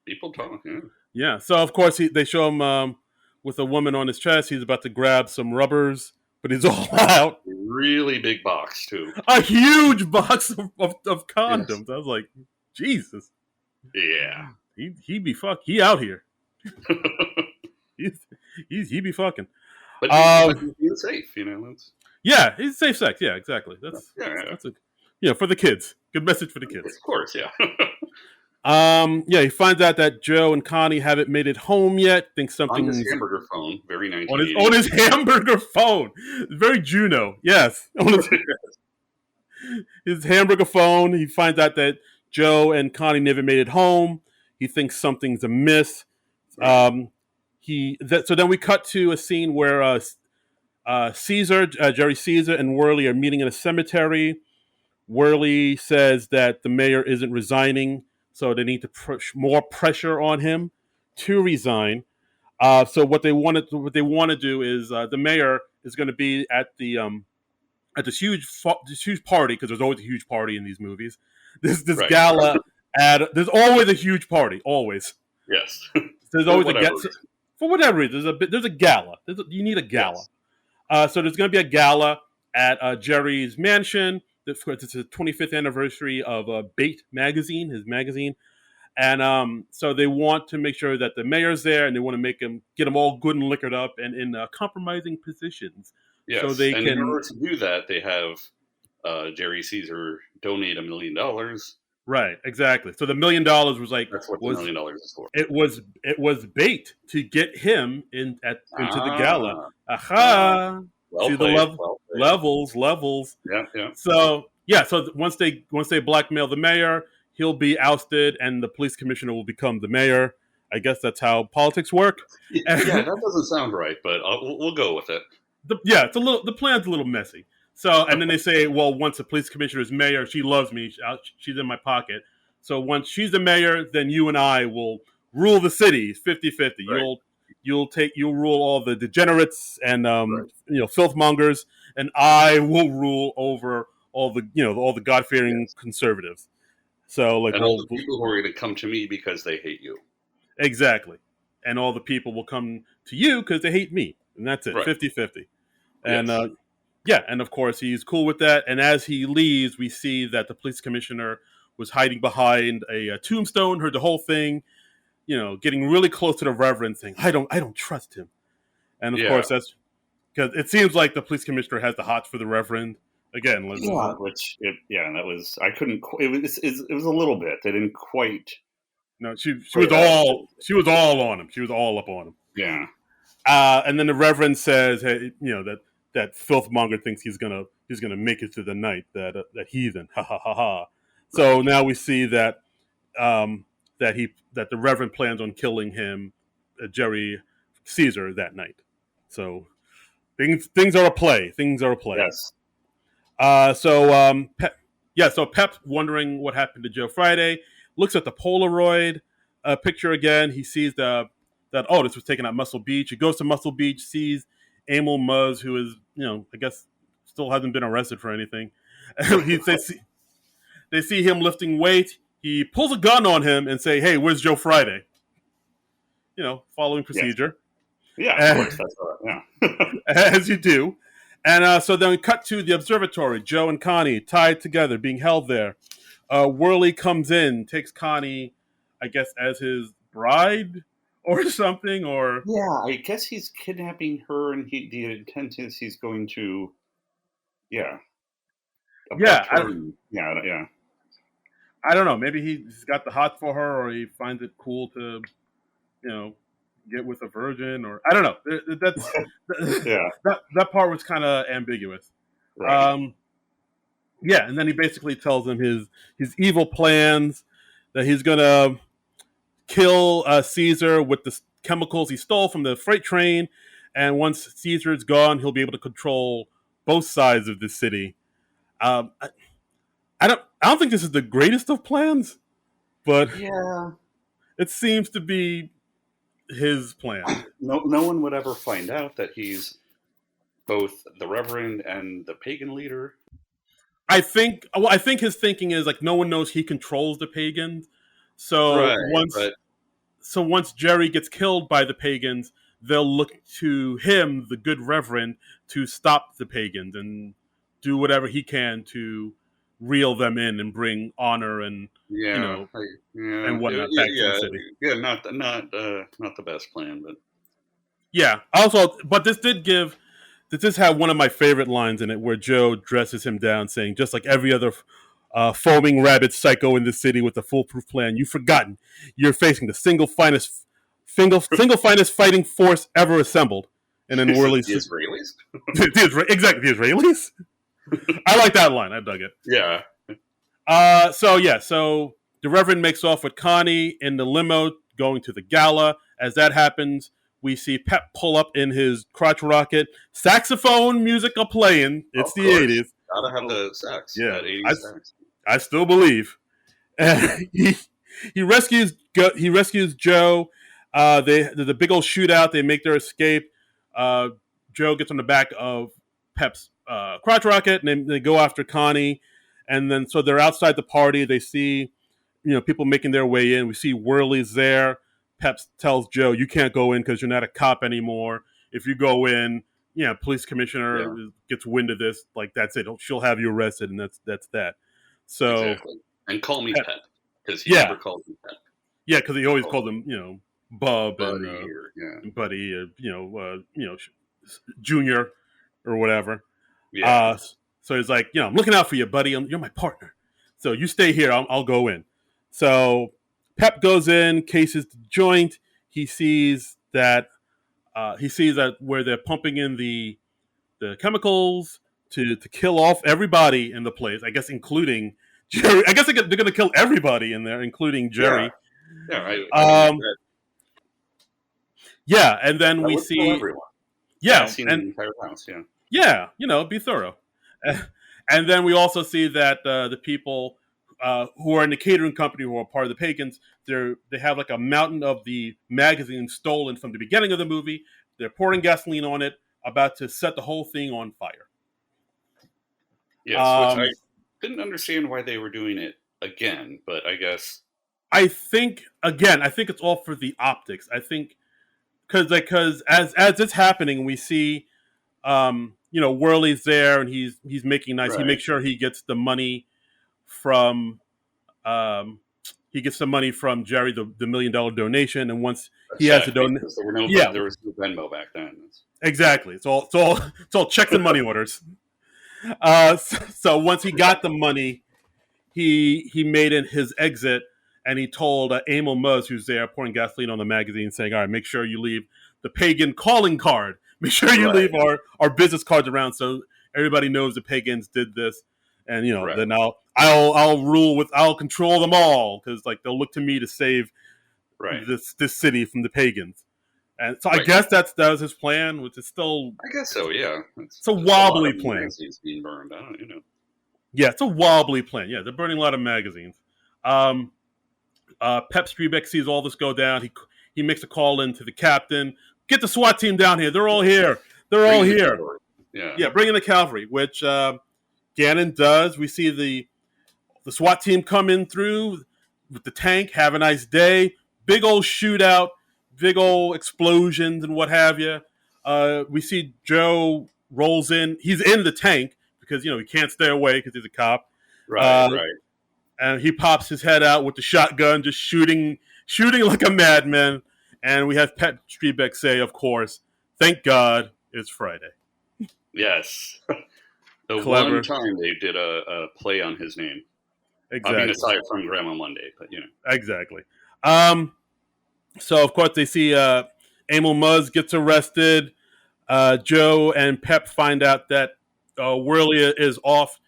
People talk. Yeah. Yeah. So of course they show him with a woman on his chest. He's about to grab some rubbers but he's all out. Really big box too. A huge box of Yes. condoms. I was like, Jesus. Yeah. He out here. He's he be fucking. But Um, he's safe, That's yeah, he's safe sex. Yeah, exactly. yeah. That's a for the kids. Good message for the kids. Of course, yeah. Yeah, he finds out that Joe and Connie haven't made it home yet. Thinks On his something's hamburger phone, very on 1980s. his hamburger phone. Very Juno. Yes, on his hamburger phone. He finds out that Joe and Connie never made it home. He thinks something's amiss. Right. So then we cut to a scene where Jerry Caesar, and Worley are meeting in a cemetery. Worley says that the mayor isn't resigning, so they need to push more pressure on him to resign. So what they want to do is the mayor is going to be at this huge party, because there's always a huge party in these movies. This Right. gala there's always a huge party, always. Yes. There's always for whatever reason. There's a gala. You need a gala. Yes. So there's going to be a gala at Jerry's mansion. It's the 25th anniversary of Bait magazine, his magazine, and so they want to make sure that the mayor's there, and they want to get him all good and liquored up and in compromising positions. Yes. So they in order to do that, they have Jerry Caesar donate $1 million. Right, exactly. So the $1 million was like that's what the $1 million is for. It was bait to get him into the gala. Aha! Well See played, levels. Yeah. So once they blackmail the mayor, he'll be ousted, and the police commissioner will become the mayor. I guess that's how politics work. Yeah, that doesn't sound right, but we'll go with it. The plan's a little messy. So, and then they say, well, once the police commissioner is mayor, she loves me. She's in my pocket. So once she's the mayor, then you and I will rule the city 50-50. Right. You'll rule all the degenerates and filthmongers, and I will rule over all the God-fearing conservatives. So and all the people who are going to come to me because they hate you. Exactly. And all the people will come to you because they hate me. And that's it, 50-50. And yes. And of course he's cool with that. And as he leaves, we see that the police commissioner was hiding behind a tombstone, heard the whole thing, getting really close to the Reverend, saying, I don't trust him. And of course that's because it seems like the police commissioner has the hots for the Reverend. Again, that was, I couldn't, it was a little bit. They didn't quite. No, she was all on him. She was all up on him. Yeah. And then the Reverend says, "Hey, that filthmonger thinks he's gonna make it to the night. That heathen, ha ha ha ha." So now we see that the Reverend plans on killing him, Jerry Caesar, that night. So things are a play. Yes. So Pep's wondering what happened to Joe Friday. Looks at the Polaroid picture again. He sees that this was taken at Muscle Beach. He goes to Muscle Beach, sees Emil Muzz, who is I guess still hasn't been arrested for anything. They see him lifting weight. He pulls a gun on him and say, "Hey, where's Joe Friday?" Following procedure. Yeah, of course. That's right. Yeah. As you do. And so then we cut to the observatory. Joe and Connie tied together, being held there. Worley comes in, takes Connie, I guess, as his bride or something. Or yeah, I guess he's kidnapping her, and the intent is he's going to, yeah. I don't know. Maybe he's got the hot for her, or he finds it cool to, get with a virgin, or I don't know. That's that part was kind of ambiguous. Right. And then he basically tells him his evil plans, that he's gonna kill Caesar with the chemicals he stole from the freight train, and once Caesar's gone, he'll be able to control both sides of the city. I don't think this is the greatest of plans, but it seems to be his plan. No one would ever find out that he's both the Reverend and the pagan leader. I think his thinking is like no one knows he controls the pagans. So once Jerry gets killed by the pagans, they'll look to him, the good reverend, to stop the pagans and do whatever he can to reel them in and bring honor and Yeah, and yeah, whatnot back to the yeah, city. yeah. Not the best plan, but Yeah. Also, but this does have one of my favorite lines in it, where Joe dresses him down, saying, "Just like every other foaming rabid psycho in the city with a foolproof plan, you've forgotten you're facing the single finest fighting force ever assembled." And then is it Worley, the Israelis? exactly, the Israelis. I like that line. I dug it. Yeah, So the Reverend makes off with Connie in the limo going to the gala. As that happens, we see Pep pull up in his crotch rocket, saxophone music are playing. It's of the course. '80s. Gotta have Oh, the sax. yeah, That 80s sax. I still believe. And he rescues Joe. There's a big old shootout. They make their escape. Joe gets on the back of Pep's crotch rocket, and they go after Connie. And then so they're outside the party. They see people making their way in. We see Whirly's there. Pep tells Joe, "You can't go in because you're not a cop anymore. If you go in, police commissioner Yeah, gets wind of this. Like that's it. She'll have you arrested, and that's that." So exactly. And call me Pep, Pet, because he yeah, never called me Pet. yeah, because he always Called called me him, Bub Buddy or Buddy, Junior or whatever. yeah, Uh, so he's like, I'm looking out for you, buddy. You're my partner. So you stay here. I'll go in. So Pep goes in, cases the joint. He sees that where they're pumping in the chemicals to kill off everybody in the place. I guess including Jerry. I guess they're going to kill everybody in there, including yeah, Jerry. yeah. I mean, Um, yeah, and then that we would kill see everyone. yeah, Gassing the and entire house. Yeah, yeah, be thorough. And then we also see that the people who are in the catering company who are part of the pagans, they have like a mountain of the magazine stolen from the beginning of the movie. They're pouring gasoline on it, about to set the whole thing on fire. yes. Which I Um, didn't understand why they were doing it again, but I guess I think it's all for the optics. I think because as it's happening, we see Whirly's there and he's making nice. He right. makes sure he gets the money from um, Jerry, the $1 million donation, and once A he has the check, donation, because yeah, there was no Venmo back then. exactly. It's all checks and money orders. So once he got the money, he made it his exit, and he told Emil Muzz, who's there pouring gasoline on the magazine, saying, "All right, make sure you leave the pagan calling card. Make sure you Right, leave our business cards around so everybody knows the pagans did this." And right, then I'll control them all, because like they'll look to me to save right, this city from the pagans. And so I right. guess that was his plan, which is still I guess so. Yeah, it's a it's a lot wobbly of plan. magazines being burned. I don't. Yeah, it's a wobbly plan. Yeah, they're burning a lot of magazines. Um, Pep Strebeck sees all this go down. He makes a call in to the captain. Get the SWAT team down here. They're all here. They're all Bring the here. cavalry. Yeah, Yeah, bring in the cavalry, which Gannon does. We see the SWAT team come in through with the tank. Have a nice day. Big old shootout. Big old explosions and what have you. We see Joe rolls in. He's in the tank because he can't stay away because he's a cop. right, Uh, right. and he pops his head out with the shotgun, just shooting like a madman. And we have Pep Strebeck say, of course, "Thank God it's Friday." Yes, the one Clever, time they did a play on his name. I mean, exactly, aside from Grandma Monday, but exactly. So of course they see Emil Muzz gets arrested. Joe and Pep find out that Whirly is off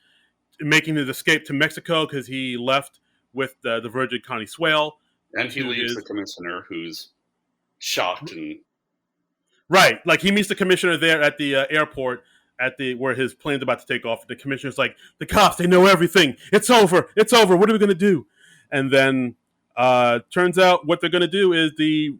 making his escape to Mexico because he left with the Virgin Connie Swale. and he leaves the commissioner who's shocked and Right, like he meets the commissioner there at the airport where his plane's about to take off. The commissioner's like, "The cops, they know everything. It's over. It's over. What are we going to do?" And then turns out what they're going to do is the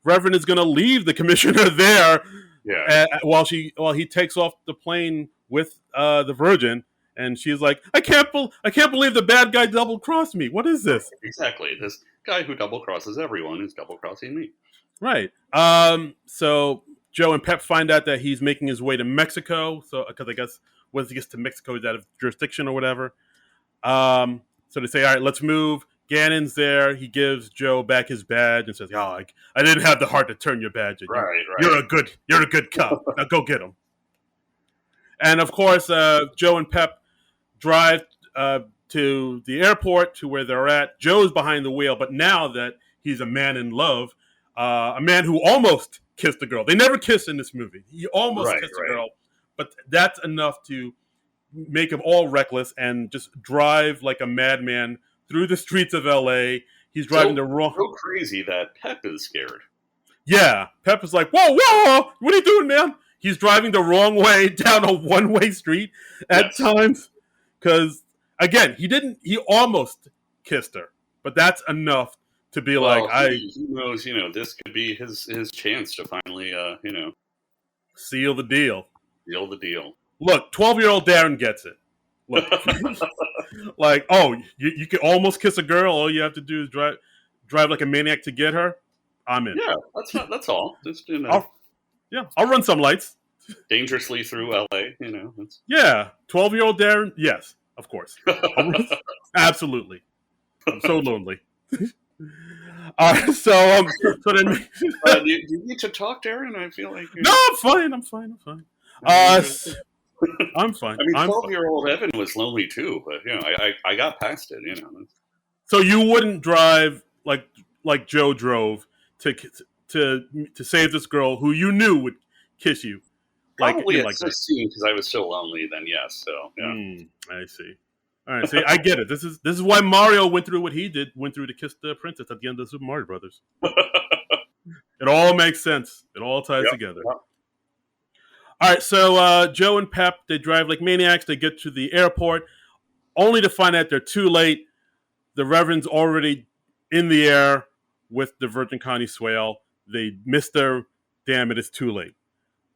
Reverend is going to leave the commissioner there yeah, while he takes off the plane with the Virgin, and she's like, I can't believe the bad guy double crossed me. What is this?" exactly. This guy who double crosses everyone is double crossing me. Right. So Joe and Pep find out that he's making his way to Mexico. So, because I guess once he gets to Mexico, he's out of jurisdiction or whatever. So they say, all right, let's move. Gannon's there. He gives Joe back his badge and says, "Oh, I didn't have the heart to turn your badge in. Right. You're a good cop. Now go get him." And of course, Joe and Pep drive to the airport to where they're at. Joe's behind the wheel, but now that he's a man in love, a man who almost kissed a girl. They never kiss in this movie. He almost kissed a girl, but that's enough to make him all reckless and just drive like a madman through the streets of L.A. He's driving the wrong. So crazy that Pep is scared. Yeah, Pep is like, "Whoa, whoa, what are you doing, man?" He's driving the wrong way down a one-way street at times because, again, he almost kissed her, but that's enough to be he knows, this could be his chance to finally, seal the deal. Seal the deal. Look, 12-year-old Darren gets it. Look, like, oh, you can almost kiss a girl. All you have to do is drive like a maniac to get her. I'm in. Yeah, that's all. Just I'll run some lights. Dangerously through LA, Yeah, 12-year-old Darren. Yes, of course. Absolutely. I'm so lonely. So then, do you need to talk, Darren? I feel like no, I'm fine. I'm fine. I mean, 12-year-old Evan was lonely too, but I got past it. So you wouldn't drive like Joe drove to save this girl who you knew would kiss you. Probably at 16 because I was still lonely then. Yes, so yeah. I see. All right, see, I get it. This is why Mario went through what he did. Went through to kiss the princess at the end of Super Mario Brothers. It all makes sense. It all ties together. Yep. All right, so Joe and Pep, they drive like maniacs. They get to the airport, only to find out they're too late. The Reverend's already in the air with the Virgin Connie Swale. They missed their. Damn it! It's too late.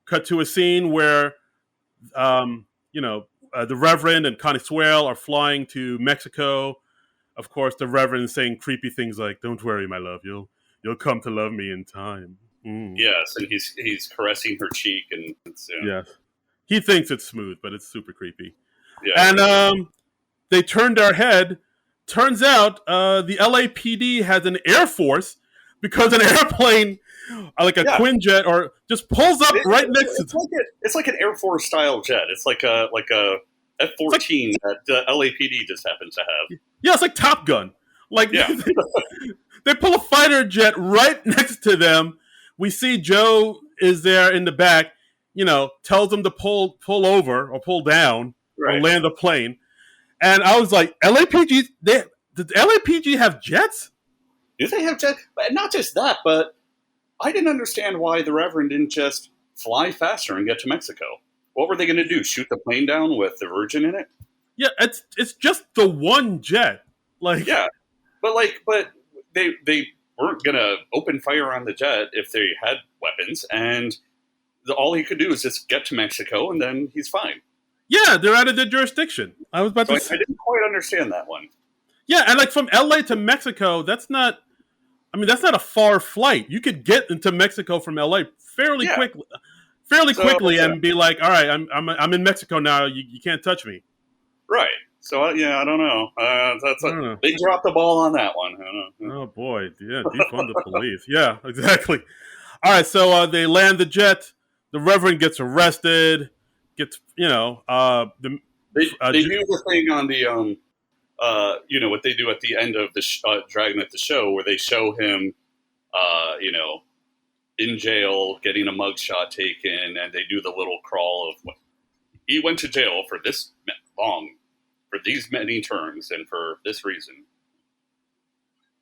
Cut to a scene where, the Reverend and Connie Swale are flying to Mexico. Of course, the Reverend is saying creepy things like, "Don't worry, my love. You'll come to love me in time." Yes, and he's caressing her cheek, and yes, he thinks it's smooth, but it's super creepy. Yeah, and they turned their head. Turns out the LAPD has an Air Force because an airplane, like a Quinjet, or just pulls up right next to. It's like an Air Force style jet. It's like a F-14 that the LAPD just happens to have. Yeah, it's like Top Gun. They pull a fighter jet right next to them. We see Joe is there in the back. Tells them to pull over or pull down or land the plane. And I was like, LAPG? Did LAPG have jets? Do they have jets? But not just that, but I didn't understand why the Reverend didn't just fly faster and get to Mexico. What were they going to do? Shoot the plane down with the Virgin in it? Yeah, it's just the one jet. But they weren't going to open fire on the jet if they had weapons, and all he could do is just get to Mexico, and then he's fine. Yeah, they're out of their jurisdiction. I was about to say. I didn't quite understand that one. Yeah, and from LA to Mexico, that's not a far flight. You could get into Mexico from LA fairly quickly, and be like, all right, I'm in Mexico now. You can't touch me. Right. So I don't know. They dropped the ball on that one. Oh boy, yeah, defund the police. Yeah, exactly. All right, so they land the jet. The Reverend gets arrested. They do the thing on the what they do at the end of the Dragnet the show, where they show him in jail getting a mugshot taken, and they do the little crawl of he went to jail for this long, for these many terms, and for this reason.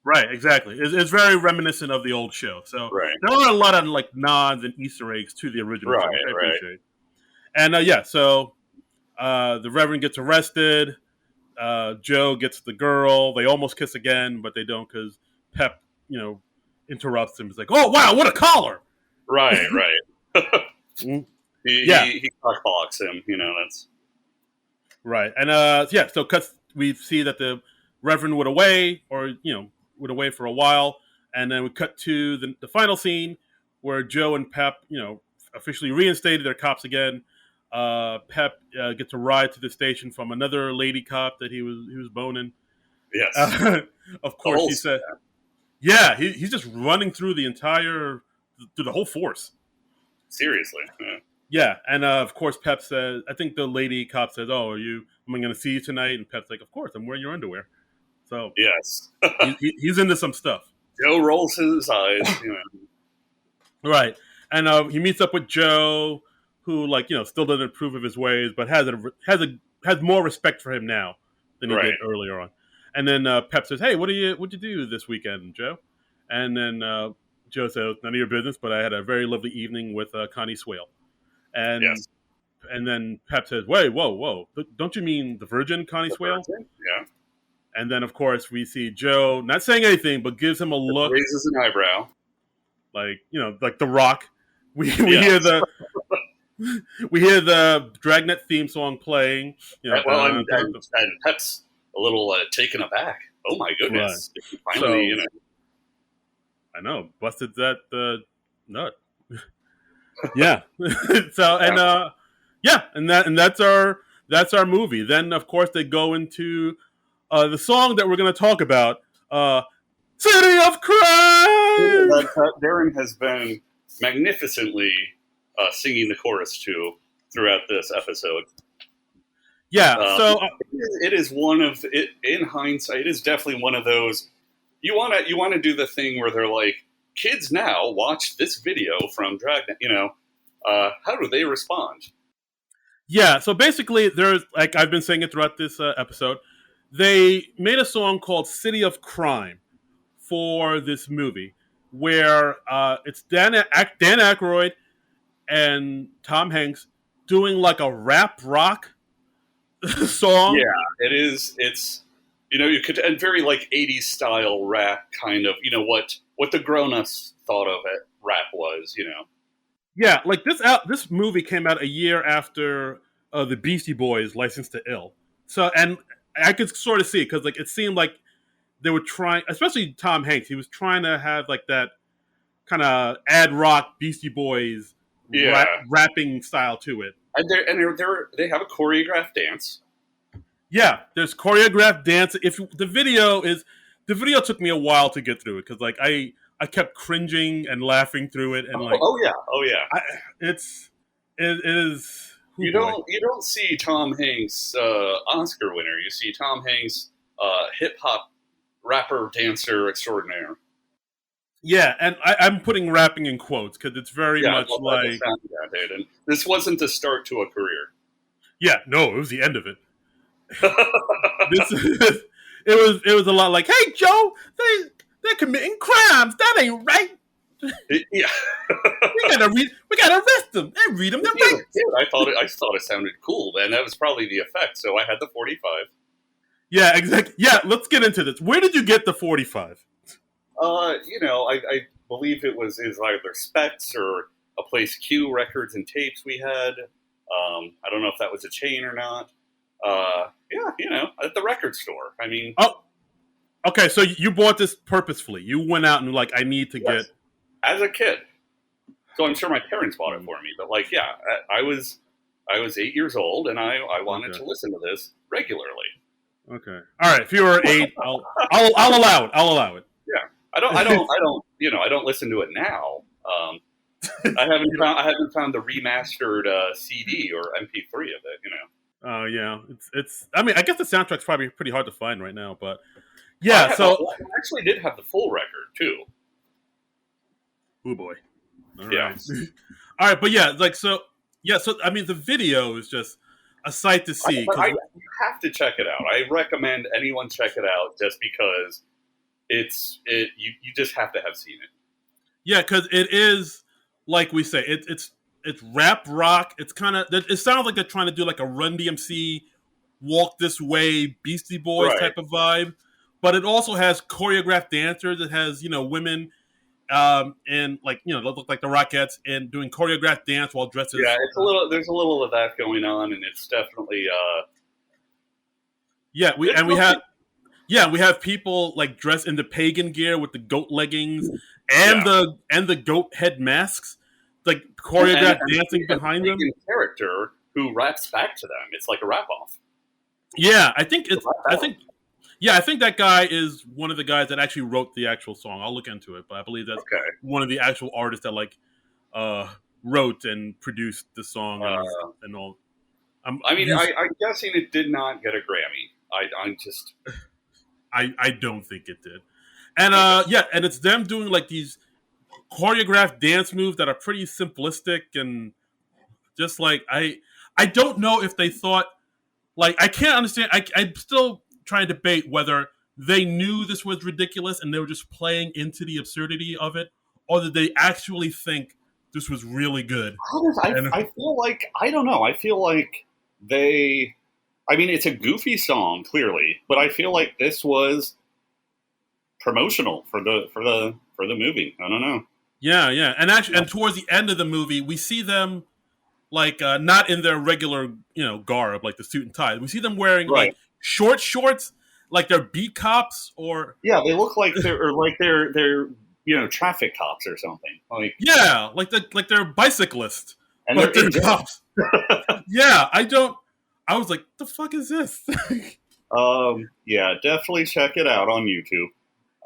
Right, exactly. It's very reminiscent of the old show. So there are a lot of nods and Easter eggs to the original show, which I appreciate. And so the Reverend gets arrested. Joe gets the girl. They almost kiss again, but they don't because Pep, interrupts him. He's like, "Oh wow, what a collar!" Right. He cockblocks him. That's right. And so we see that the Reverend went away, or went away for a while, And then we cut to the final scene where Joe and Pep, officially reinstated their cops again. Pep gets a ride to the station from another lady cop that he was boning. Yes. Of course, he said, "Yeah, he's just running through through the whole force." Seriously. Yeah, and of course, Pep says, "I think the lady cop says, oh, am I going to see you tonight?" And Pep's like, "Of course, I'm wearing your underwear." So yes, he's into some stuff. Joe rolls his eyes. Right, and he meets up with Joe, who still doesn't approve of his ways, but has more respect for him now than he did earlier on. And then Pep says, "Hey, what'd you do this weekend, Joe?" And then Joe says, "None of your business, but I had a very lovely evening with Connie Swale." And yes. And then Pep says, "Wait, whoa! Don't you mean the Virgin Connie Swale?" Yeah. And then, of course, we see Joe not saying anything, but gives him a look, raises an eyebrow, like The Rock. We hear the Dragnet theme song playing. And Pep's a little taken aback. Oh my goodness! Right. Finally, I know, busted that nut. Yeah. So and that's our movie. Then of course they go into the song that we're going to talk about, "City of Crime." That Darren has been magnificently singing the chorus to throughout this episode. Yeah, so it is one of it. In hindsight, it is definitely one of those. You want to do the thing where they're like, kids now watch this video from Dragnet. How do they respond? Yeah, so basically, there's I've been saying it throughout this episode. They made a song called "City of Crime" for this movie, where it's Dan Aykroyd and Tom Hanks doing like a rap rock song. Yeah, it is. It's you could and very like 80s style rap kind of. What the grown-ups thought of it rap was. Yeah, like this movie came out a year after the Beastie Boys' "License to Ill." So, and I could sort of see it because it seemed like they were trying, especially Tom Hanks. He was trying to have that kind of ad rock Beastie Boys rapping style to it. And they have a choreographed dance. Yeah, there's choreographed dance. If the video took me a while to get through it because I kept cringing and laughing through it and oh yeah. It is. You don't see Tom Hanks Oscar winner. You see Tom Hanks hip hop rapper dancer extraordinaire. Yeah, and I'm putting rapping in quotes because it's very much like and this wasn't the start to a career. Yeah, no, it was the end of it. It was a lot like, "Hey Joe, they're committing crimes. That ain't right. Yeah, we gotta arrest them and read them the right." I thought it sounded cool, and that was probably the effect. So I had the 45. Yeah, exactly. Yeah, let's get into this. Where did you get the 45? I believe it was either Specs or a place Q Records and Tapes we had. I don't know if that was a chain or not. At the record store. I mean, oh, okay. So you bought this purposefully. You went out and I need to get as a kid. So I'm sure my parents bought it for me. But I was 8 years old and I wanted to listen to this regularly. Okay. All right. If you were 8, I'll allow it. I'll allow it. Yeah. I don't listen to it now. I haven't found the remastered CD or MP3 of it. Oh yeah, it's. I mean, I guess the soundtrack's probably pretty hard to find right now, but yeah. I actually did have the full record too. Oh boy. All right. All right, but so I mean, the video is just a sight to see. You have to check it out. I recommend anyone check it out just because you just have to have seen it. Yeah, because it is like we say, it's rap rock. It's kind of, it sounds like they're trying to do like a Run DMC, Walk This Way, Beastie Boys type of vibe, but it also has choreographed dancers. It has women and look like the Rockettes and doing choreographed dance while dressed as there's a little of that going on, and it's definitely we have Yeah, we have people like dressed in the pagan gear with the goat leggings Yeah, and the goat head masks, like and choreographed dancing a behind them. pagan character who raps back to them. It's like a rap off. Yeah, I think It's a it's. rap I battle. think yeah, I think that guy is one of the guys that actually wrote the actual song. I'll look into it, but I believe that's Okay. one of the actual artists that like uh, wrote and produced the song Uh, and all. I'm I mean, used. I'm guessing it did not get a Grammy. I'm just I don't think it did. And okay. yeah, and it's them doing like these choreographed dance moves that are pretty simplistic and just like I don't know if they thought like I can't understand. I'm still trying to debate whether they knew this was ridiculous and they were just playing into the absurdity of it, or did they actually think this was really good? And I feel like I don't know. I feel like they. I mean, it's a goofy song, clearly, but I feel like this was promotional for the movie. I don't know. yeah, yeah, and actually, and towards the end of the movie, we see them like not in their regular garb, like the suit and tie. We see them wearing Right. like short shorts, like they're beat cops or Yeah, they look like they're traffic cops or something. Like, yeah, like they're bicyclists, and they're but they're in cops. Yeah, I don't. I was like, the fuck is this? Yeah, definitely check it out on YouTube.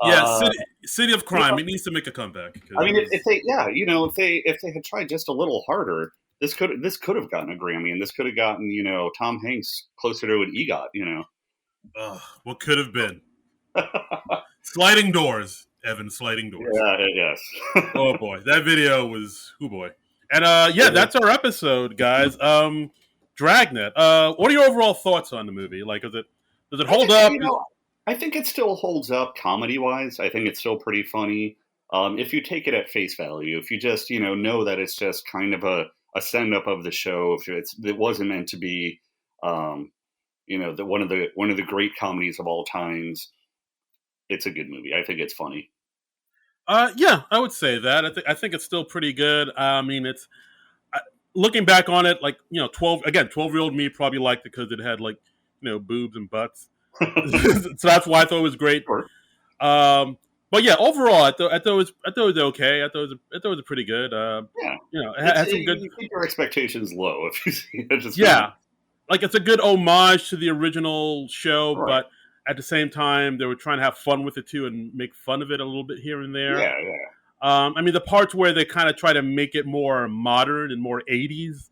Yeah, Uh, City of you Crime. know, It needs to make a comeback because I it mean, was. if they, yeah, if they had tried just a little harder, this could have gotten a Grammy, and this could have gotten Tom Hanks closer to an EGOT. What could have been? Sliding doors, Evan. Sliding doors. Yeah, yes. Oh boy, that video was. Oh boy. And yeah, Yeah. that's our episode, guys. Dragnet. What are your overall thoughts on the movie? Like, does it I hold think up? I think it still holds up comedy wise. I think it's still pretty funny. If you take it at face value, if you just know that it's just kind of a send up of the show, if it wasn't meant to be, um, one of the great comedies of all times, it's a good movie. I think it's funny. Yeah, I would say that. I think it's still pretty good. I mean, I, looking back on it, like 12-year-old me probably liked it because it had like boobs and butts. So that's why I thought it was great. Sure. But yeah, overall, I thought it was okay. I thought it was pretty good. Yeah, It had some good. you keep your expectations low if you see it. Just Yeah, like it's a good homage to the original show, right. but at the same time, they were trying to have fun with it too and make fun of it a little bit here and there. Yeah, yeah. I mean, the parts where they kind of try to make it more modern and more 80s,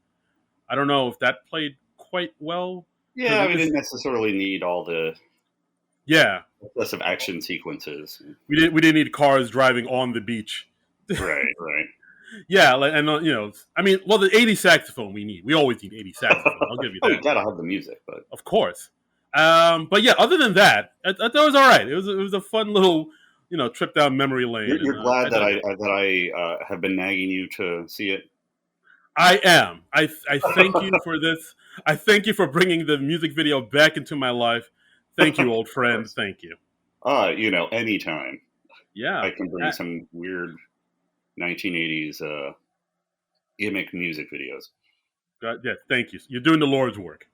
I don't know if that played quite well because Yeah, we didn't necessarily need all the yeah, excessive action sequences. we didn't need cars driving on the beach. Right, right. Yeah, like, and I mean, well, the 80s saxophone we need. We always need 80s saxophone. I'll give you Oh, you that, gotta have the music, but of course. But yeah, other than that, I thought it was all right. It was a fun little trip down memory lane, you're and I glad that dug it. I have been nagging you to see it. I am. I thank you for this. I thank you for bringing the music video back into my life. Thank you, old Of friend. course. Thank you. Anytime Yeah. I can bring some weird 1980s gimmick music videos. Yeah. Thank you. You're doing the Lord's work.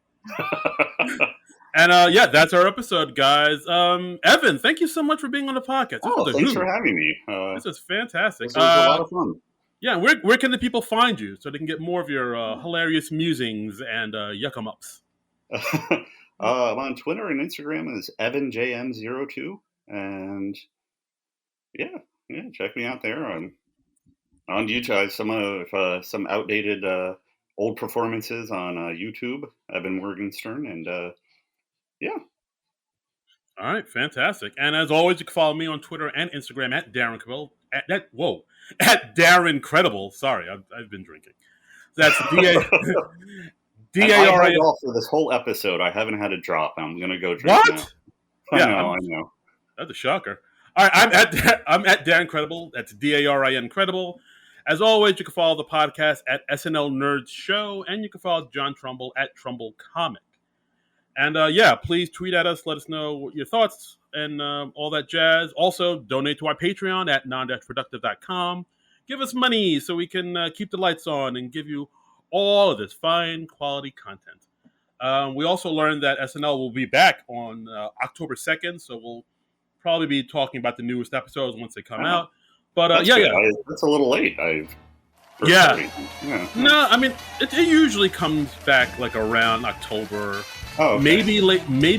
And yeah, that's our episode, guys. Evan, thank you so much for being on the podcast. This was Oh, a thanks hoot. for having me. This is fantastic. This was a lot of fun. Yeah, where can the people find you so they can get more of your hilarious musings and yuck 'em ups? I'm on Twitter and Instagram as EvanJM02, and yeah, check me out there on YouTube. I have some outdated old performances on YouTube. Evan Morgenstern, and yeah. All right, fantastic. And as always, you can follow me on Twitter and Instagram at Darren Credible. At Darren Credible. Sorry, I've been drinking. That's And I held DARIN. off for this whole episode. I haven't had a drop. I'm gonna go drink now. What? Yeah, I know. that's a shocker. All right, I'm at Darren Credible. That's DARIN Credible. As always, you can follow the podcast at SNL Nerds Show, and you can follow John Trumbull at Trumbull Comic. And yeah, please tweet at us. Let us know what your thoughts and all that jazz. Also, donate to our Patreon at Non-Productive.com. Give us money so we can keep the lights on and give you all of this fine quality content. We also learned that SNL will be back on October 2nd, so we'll probably be talking about the newest episodes once they come out. But that's good. That's a little late. Yeah. No, I mean it usually comes back like around October. Oh, okay. maybe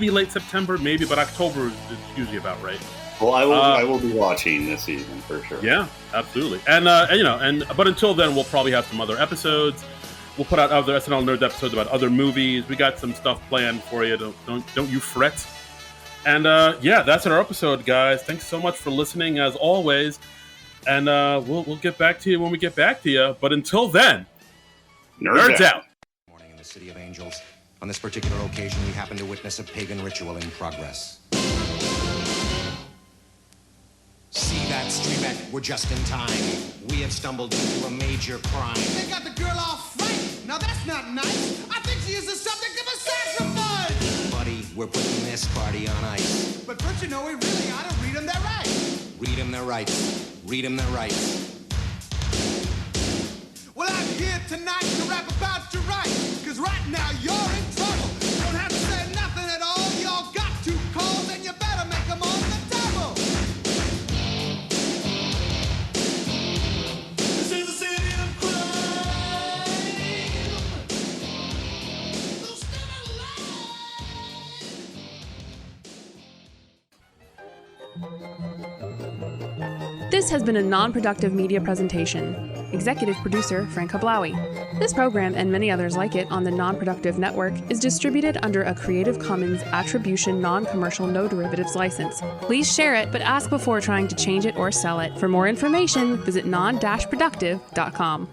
late September, but October is usually about right. Well, I will be watching this season for sure. Yeah, absolutely. But until then, we'll probably have some other episodes. We'll put out other SNL Nerds episodes about other movies. We got some stuff planned for you. Don't you fret. And that's our episode, guys. Thanks so much for listening, as always. And we'll get back to you when we get back to you. But until then, Nerds out. Morning in the City of Angels. On this particular occasion, we happen to witness a pagan ritual in progress. See that, Streamek? We're just in time. We have stumbled into a major crime. They got the girl all frightened. Now that's not nice. I think she is the subject of a sacrifice. Buddy, we're putting this party on ice. But first, we really ought to read them their rights. Read them their rights. Read them their rights. Well, I'm here tonight to rap about your rights. Cause right now you're in trouble. Don't have to say nothing at all. Y'all got 2 calls and you better make them on the double. This is a city of crime. So stay alive. This has been a non-productive media presentation. Executive producer Frank Hablawi. This program and many others like it on the Non-Productive Network is distributed under a Creative Commons Attribution Non-Commercial No Derivatives license. Please share it, but ask before trying to change it or sell it. For more information, visit non-productive.com.